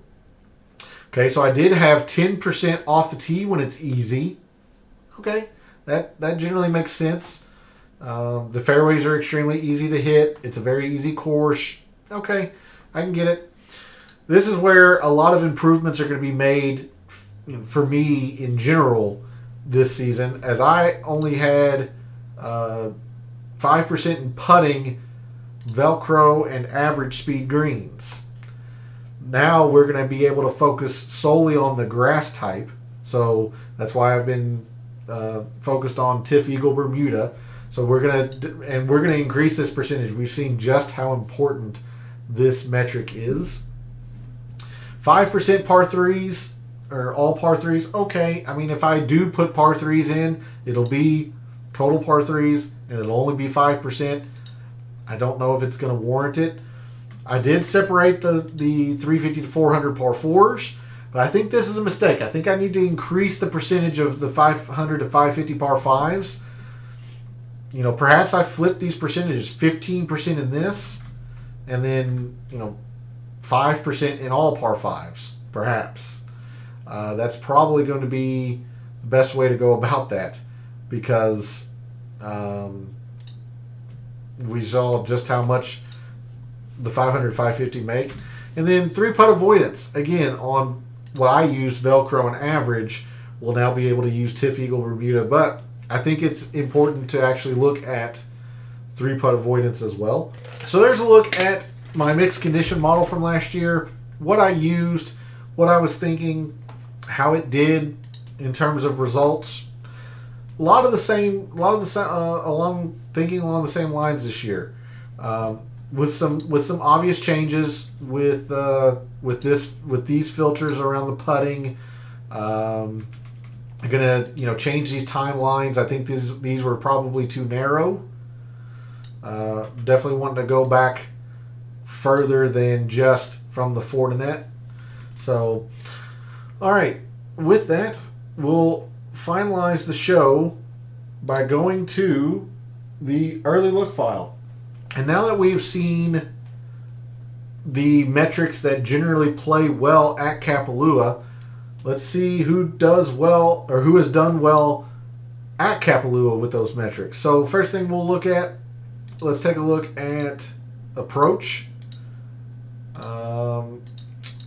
Okay, so I did have 10% off the tee when it's easy. Okay, that generally makes sense. The fairways are extremely easy to hit. It's a very easy course. Okay, I can get it. This is where a lot of improvements are going to be made for me in general this season, as I only had 5% in putting, Velcro, and average speed greens. Now we're going to be able to focus solely on the grass type. So that's why I've been focused on Tiff Eagle Bermuda. So we're gonna increase this percentage. We've seen just how important this metric is. 5% par 3s, or all par 3s. Okay, I mean, if I do put par 3s in, it'll be total par 3s, and it'll only be 5%. I don't know if it's going to warrant it. I did separate the 350 to 400 par 4s, but I think this is a mistake. I think I need to increase the percentage of the 500 to 550 par 5s. You know, perhaps I flip these percentages, 15% in this, and then, 5% in all par 5s, perhaps. That's probably going to be the best way to go about that, because we saw just how much the 500, 550 make. And then 3-putt avoidance. Again, on what I used, Velcro and average, we'll now be able to use Tiff Eagle Bermuda. But I think it's important to actually look at 3-putt avoidance as well. So there's a look at my mixed condition model from last year, what I used, what I was thinking, how it did in terms of results. Along thinking along the same lines this year, with some obvious changes with these filters around the putting. I'm gonna change these timelines. I think these were probably too narrow. Definitely wanting to go back further than just from the Fortinet. So, all right, with that, we'll finalize the show by going to the early look file. And now that we've seen the metrics that generally play well at Kapalua, let's see who does well, or who has done well at Kapalua with those metrics. So first thing we'll look at, let's take a look at approach.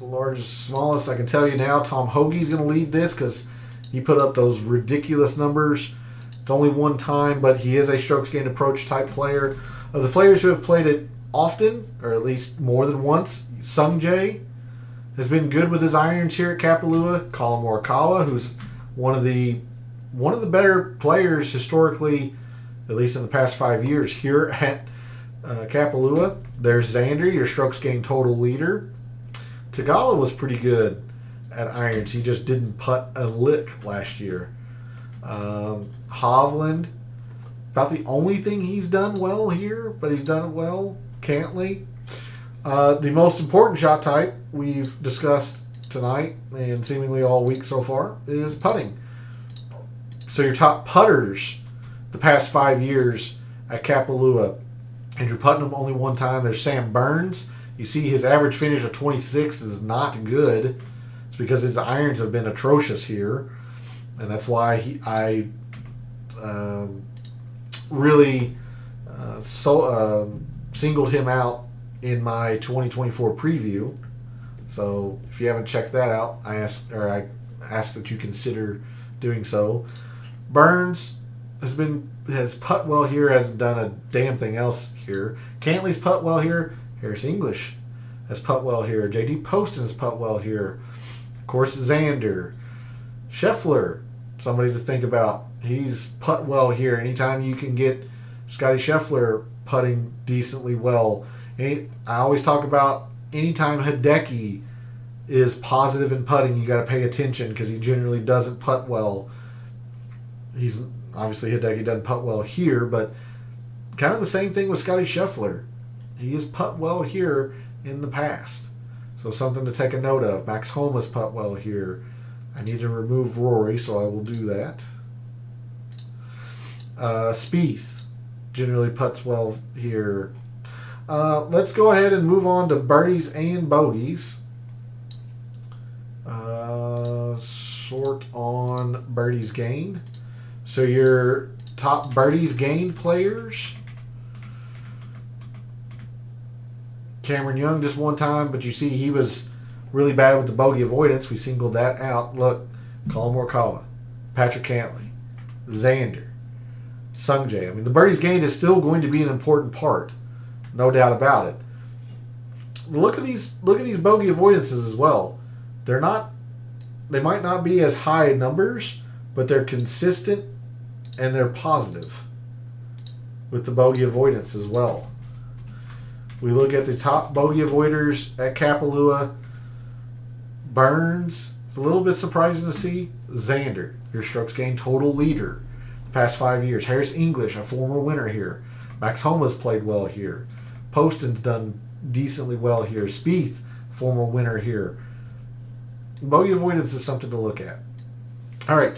Largest, smallest, I can tell you now, Tom Hoagie's going to lead this because he put up those ridiculous numbers. It's only one time, but he is a strokes gained approach type player. Of the players who have played it often, or at least more than once, Sung Jae has been good with his irons here at Kapalua. Colin Morikawa, who's one of the better players historically, at least in the past 5 years here at Kapalua. There's Xander, your strokes gained total leader. Tagala was pretty good at irons. He just didn't putt a lick last year. Hovland, about the only thing he's done well here, but he's done it well. Cantley. The most important shot type we've discussed tonight and seemingly all week so far is putting. So your top putters the past 5 years at Kapalua, Andrew Putnam only one time. There's Sam Burns. You see his average finish of 26 is not good. It's because his irons have been atrocious here. And that's why I really singled him out in my 2024 preview. So if you haven't checked that out, I ask that you consider doing so. Burns has putt well here, hasn't done a damn thing else here. Cantley's putt well here. Harris English has putt well here. J.D. Poston has putt well here. Of course, Xander. Scheffler, somebody to think about. He's putt well here. Anytime you can get Scotty Scheffler putting decently well. I always talk about anytime Hideki is positive in putting, you got to pay attention because he generally doesn't putt well. He's obviously Hideki doesn't putt well here, but kind of the same thing with Scotty Scheffler. He has putt well here in the past. So something to take a note of. Max Homa's putt well here. I need to remove Rory, so I will do that. Spieth generally putts well here. Let's go ahead and move on to birdies and bogeys. Sort on birdies gained. So your top birdies gained players. Cameron Young just one time, but you see he was really bad with the bogey avoidance. We singled that out. Look, Colin Morikawa, Patrick Cantlay, Xander, Sungjae. I mean, the birdies gained is still going to be an important part, no doubt about it. Look at these bogey avoidances as well. They might not be as high numbers, but they're consistent and they're positive with the bogey avoidance as well. We look at the top bogey avoiders at Kapalua. Burns, it's a little bit surprising to see. Xander, your strokes gained total leader the past 5 years. Harris English, a former winner here. Max Homa's played well here. Poston's done decently well here. Spieth, former winner here. Bogey avoidance is something to look at. All right,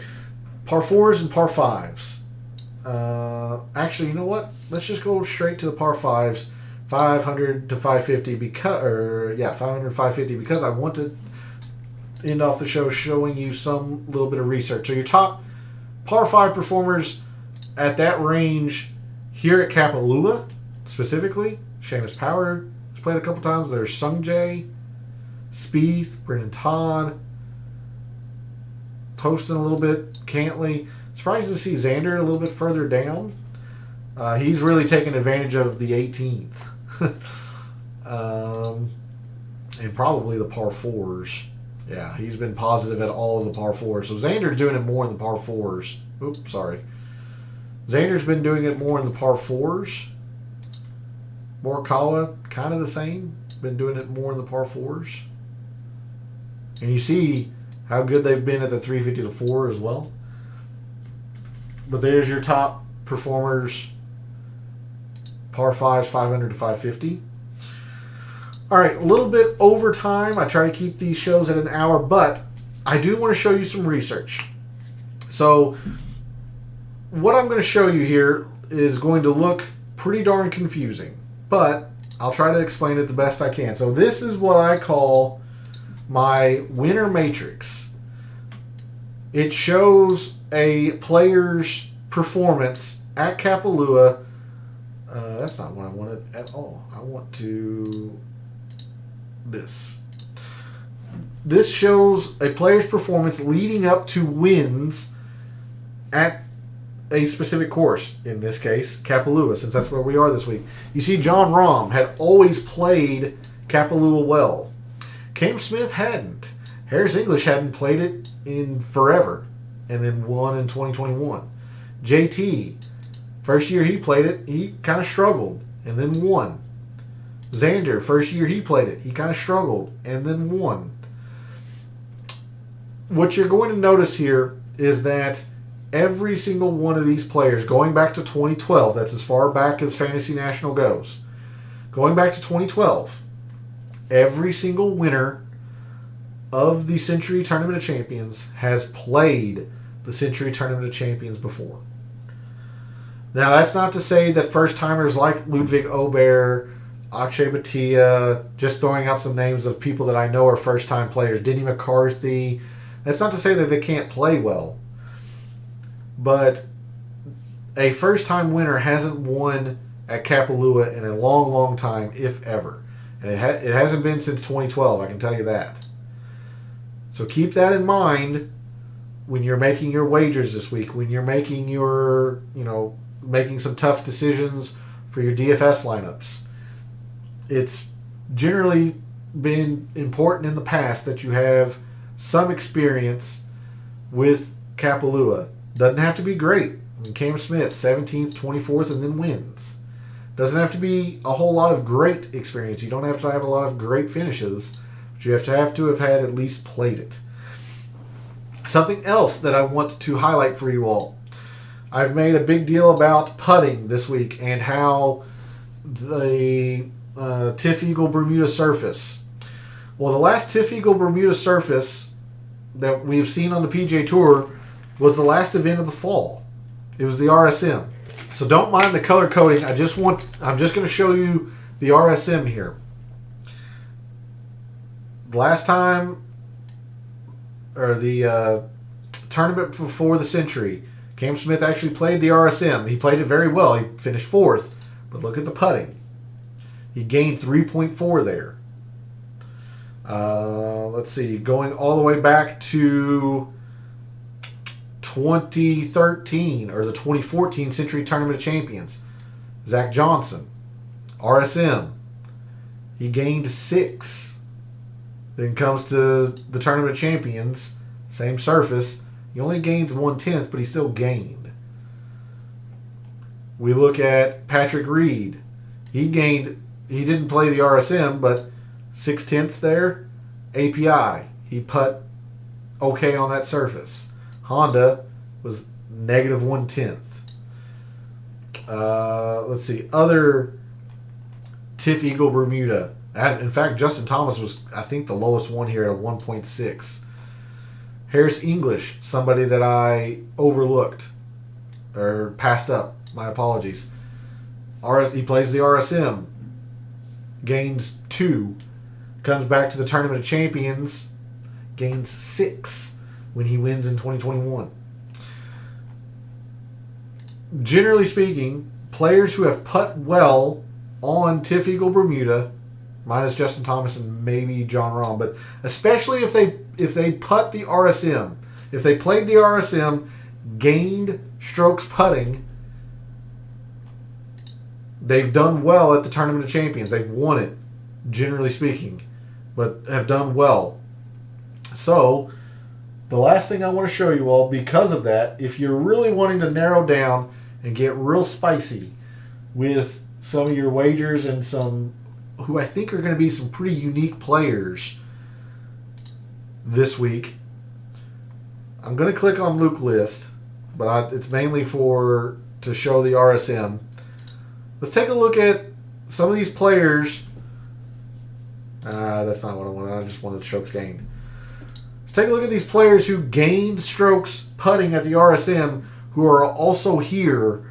par 4s and par 5s. Actually, you know what? Let's just go straight to the par 5s. 500 to 550 500 to 550 because I want to end off the show showing you some little bit of research. So your top par 5 performers at that range here at Kapalua specifically, Seamus Power has played a couple times. There's Sungjae, Spieth, Brendan Todd, Poston a little bit, Cantlay. Surprising to see Xander a little bit further down. He's really taken advantage of the 18th. And probably the par 4s. Yeah, he's been positive at all of the par 4s. So Xander's doing it more in the par 4s. Oops, sorry. Xander's been doing it more in the par 4s. Morikawa, kind of the same. Been doing it more in the par 4s. And you see how good they've been at the 350 to 4 as well. But there's your top performers. Par 5s, 500 to 550. All right, a little bit over time. I try to keep these shows at an hour, but I do want to show you some research. So what I'm going to show you here is going to look pretty darn confusing, but I'll try to explain it the best I can. So this is what I call my winner matrix. It shows a player's performance at Kapalua. That's not what I wanted at all. I want to... This shows a player's performance leading up to wins at a specific course. In this case, Kapalua, since that's where we are this week. You see, John Rahm had always played Kapalua well. Cam Smith hadn't. Harris English hadn't played it in forever, and then won in 2021. JT, first year he played it, he kind of struggled, and then won. Xander, first year he played it, he kind of struggled, and then won. What you're going to notice here is that every single one of these players, going back to 2012, that's as far back as Fantasy National goes, going back to 2012, every single winner of the Sentry Tournament of Champions has played the Sentry Tournament of Champions before. Now, that's not to say that first-timers like Ludwig Aubert, Akshay Bhatia, just throwing out some names of people that I know are first-time players, Denny McCarthy, that's not to say that they can't play well. But a first-time winner hasn't won at Kapalua in a long, long time, if ever. And it hasn't been since 2012, I can tell you that. So keep that in mind when you're making your wagers this week, when you're making your, making some tough decisions for your DFS lineups. It's generally been important in the past that you have some experience with Kapalua. Doesn't have to be great. And Cam Smith, 17th, 24th, and then wins. Doesn't have to be a whole lot of great experience. You don't have to have a lot of great finishes, but you have to have had at least played it. Something else that I want to highlight for you all. I've made a big deal about putting this week and how the Tiff Eagle Bermuda surface. Well, the last Tiff Eagle Bermuda surface that we've seen on the PGA Tour was the last event of the fall. It was the RSM. So don't mind the color coding. I'm just going to show you the RSM here. The last time, or the tournament before the Sentry, Cam Smith actually played the RSM. He played it very well. He finished 4th. But look at the putting. He gained 3.4 there. Let's see. Going all the way back to 2013 or the 2014 Sentry Tournament of Champions. Zach Johnson, RSM. He gained 6. Then comes to the Tournament of Champions, same surface. He only gains 1/10, but he still gained. We look at Patrick Reed. He didn't play the RSM, but 6/10 there. API. He put okay on that surface. Honda was negative 1/10. Let's see. Other Tiff Eagle Bermuda. In fact, Justin Thomas was, I think, the lowest one here at 1.6. Harris English, somebody that I overlooked or passed up. My apologies. He plays the RSM. Gains 2. Comes back to the Tournament of Champions. Gains 6 when he wins in 2021. Generally speaking, players who have putt well on Tiff Eagle Bermuda, minus Justin Thomas and maybe John Rahm, but especially if they putt the RSM, if they played the RSM, gained strokes putting, they've done well at the Tournament of Champions. They've won it, generally speaking, but have done well. So, the last thing I want to show you all, because of that, if you're really wanting to narrow down and get real spicy with some of your wagers and some who I think are going to be some pretty unique players this week, I'm going to click on Luke List, but it's mainly to show the RSM. Let's take a look at some of these players. That's not what I wanted. I just wanted strokes gained. Let's take a look at these players who gained strokes putting at the RSM who are also here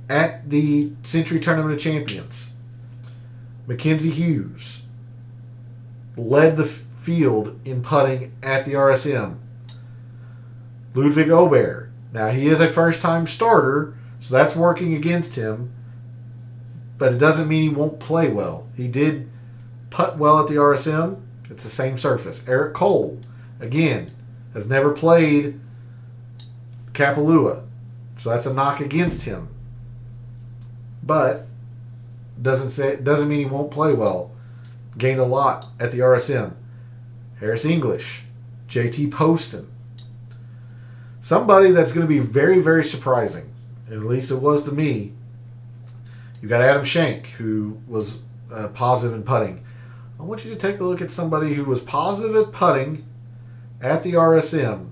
at the Sentry Tournament of Champions. Mackenzie Hughes led the field in putting at the RSM. Ludwig Aubert. Now, he is a first-time starter, so that's working against him, but it doesn't mean he won't play well. He did putt well at the RSM. It's the same surface. Eric Cole, again, has never played Kapalua, so that's a knock against him. But doesn't mean he won't play well. Gained a lot at the RSM. Harris English, JT Poston. Somebody that's going to be very, very surprising, at least it was to me. You got Adam Schenk, who was positive in putting. I want you to take a look at somebody who was positive at putting at the RSM,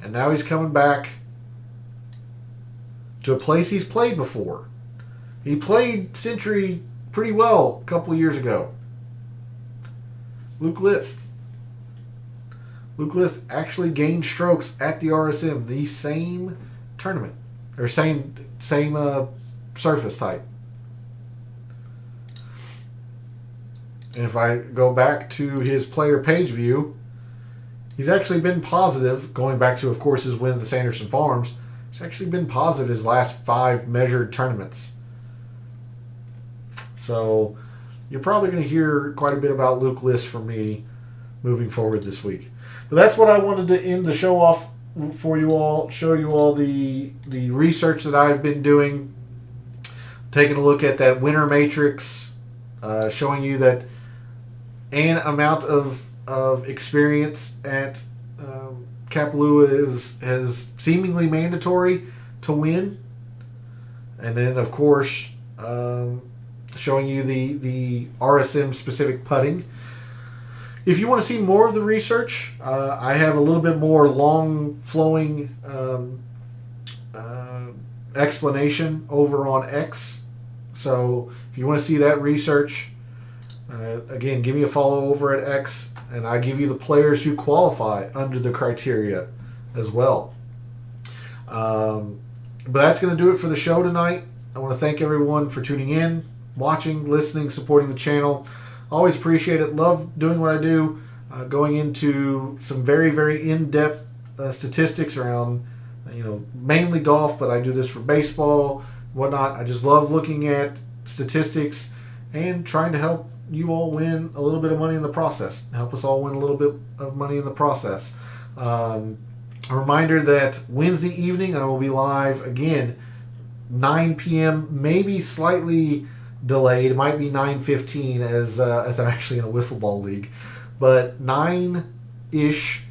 and now he's coming back to a place he's played before. He played Sentry pretty well a couple of years ago. Luke List. Luke List actually gained strokes at the RSM, the same tournament, or same surface type. And if I go back to his player page view, he's actually been positive, going back to, of course, his win at the Sanderson Farms. He's actually been positive his last 5 measured tournaments. So you're probably going to hear quite a bit about Luke List from me moving forward this week. But that's what I wanted to end the show off for you all, show you all the research that I've been doing, taking a look at that winner matrix, showing you that an amount of experience at Kapalua is seemingly mandatory. to win. And then, of course, showing you the RSM specific putting. If you want to see more of the research, I have a little bit more long flowing explanation over on X. So if you want to see that research, again, give me a follow over at X, and I give you the players who qualify under the criteria as well. But that's going to do it for the show tonight. I want to thank everyone for tuning in, watching, listening, supporting the channel. Always appreciate it. Love doing what I do, going into some very, very in-depth statistics around, mainly golf, but I do this for baseball, whatnot. I just love looking at statistics and trying to help you all win a little bit of money in the process. Help us all win a little bit of money in the process. A reminder that Wednesday evening I will be live again, 9 p.m., maybe slightly delayed. It might be 9:15 as I'm actually in a wiffle ball league. But 9-ish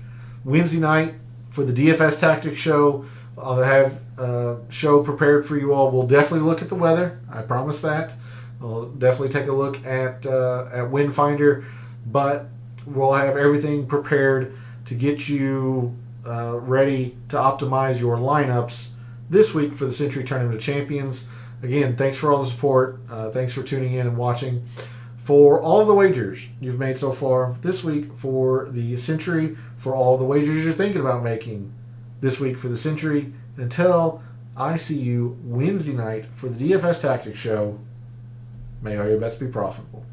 Wednesday night for the DFS Tactics show. I'll have a show prepared for you all. We'll definitely look at the weather. I promise that. We'll definitely take a look at Windfinder. But we'll have everything prepared to get you ready to optimize your lineups this week for the Sentry Tournament of Champions. Again, thanks for all the support. Thanks for tuning in and watching. For all of the wagers you've made so far this week for the Sentry, for all of the wagers you're thinking about making this week for the Sentry, and until I see you Wednesday night for the DFS Tactics show, may all your bets be profitable.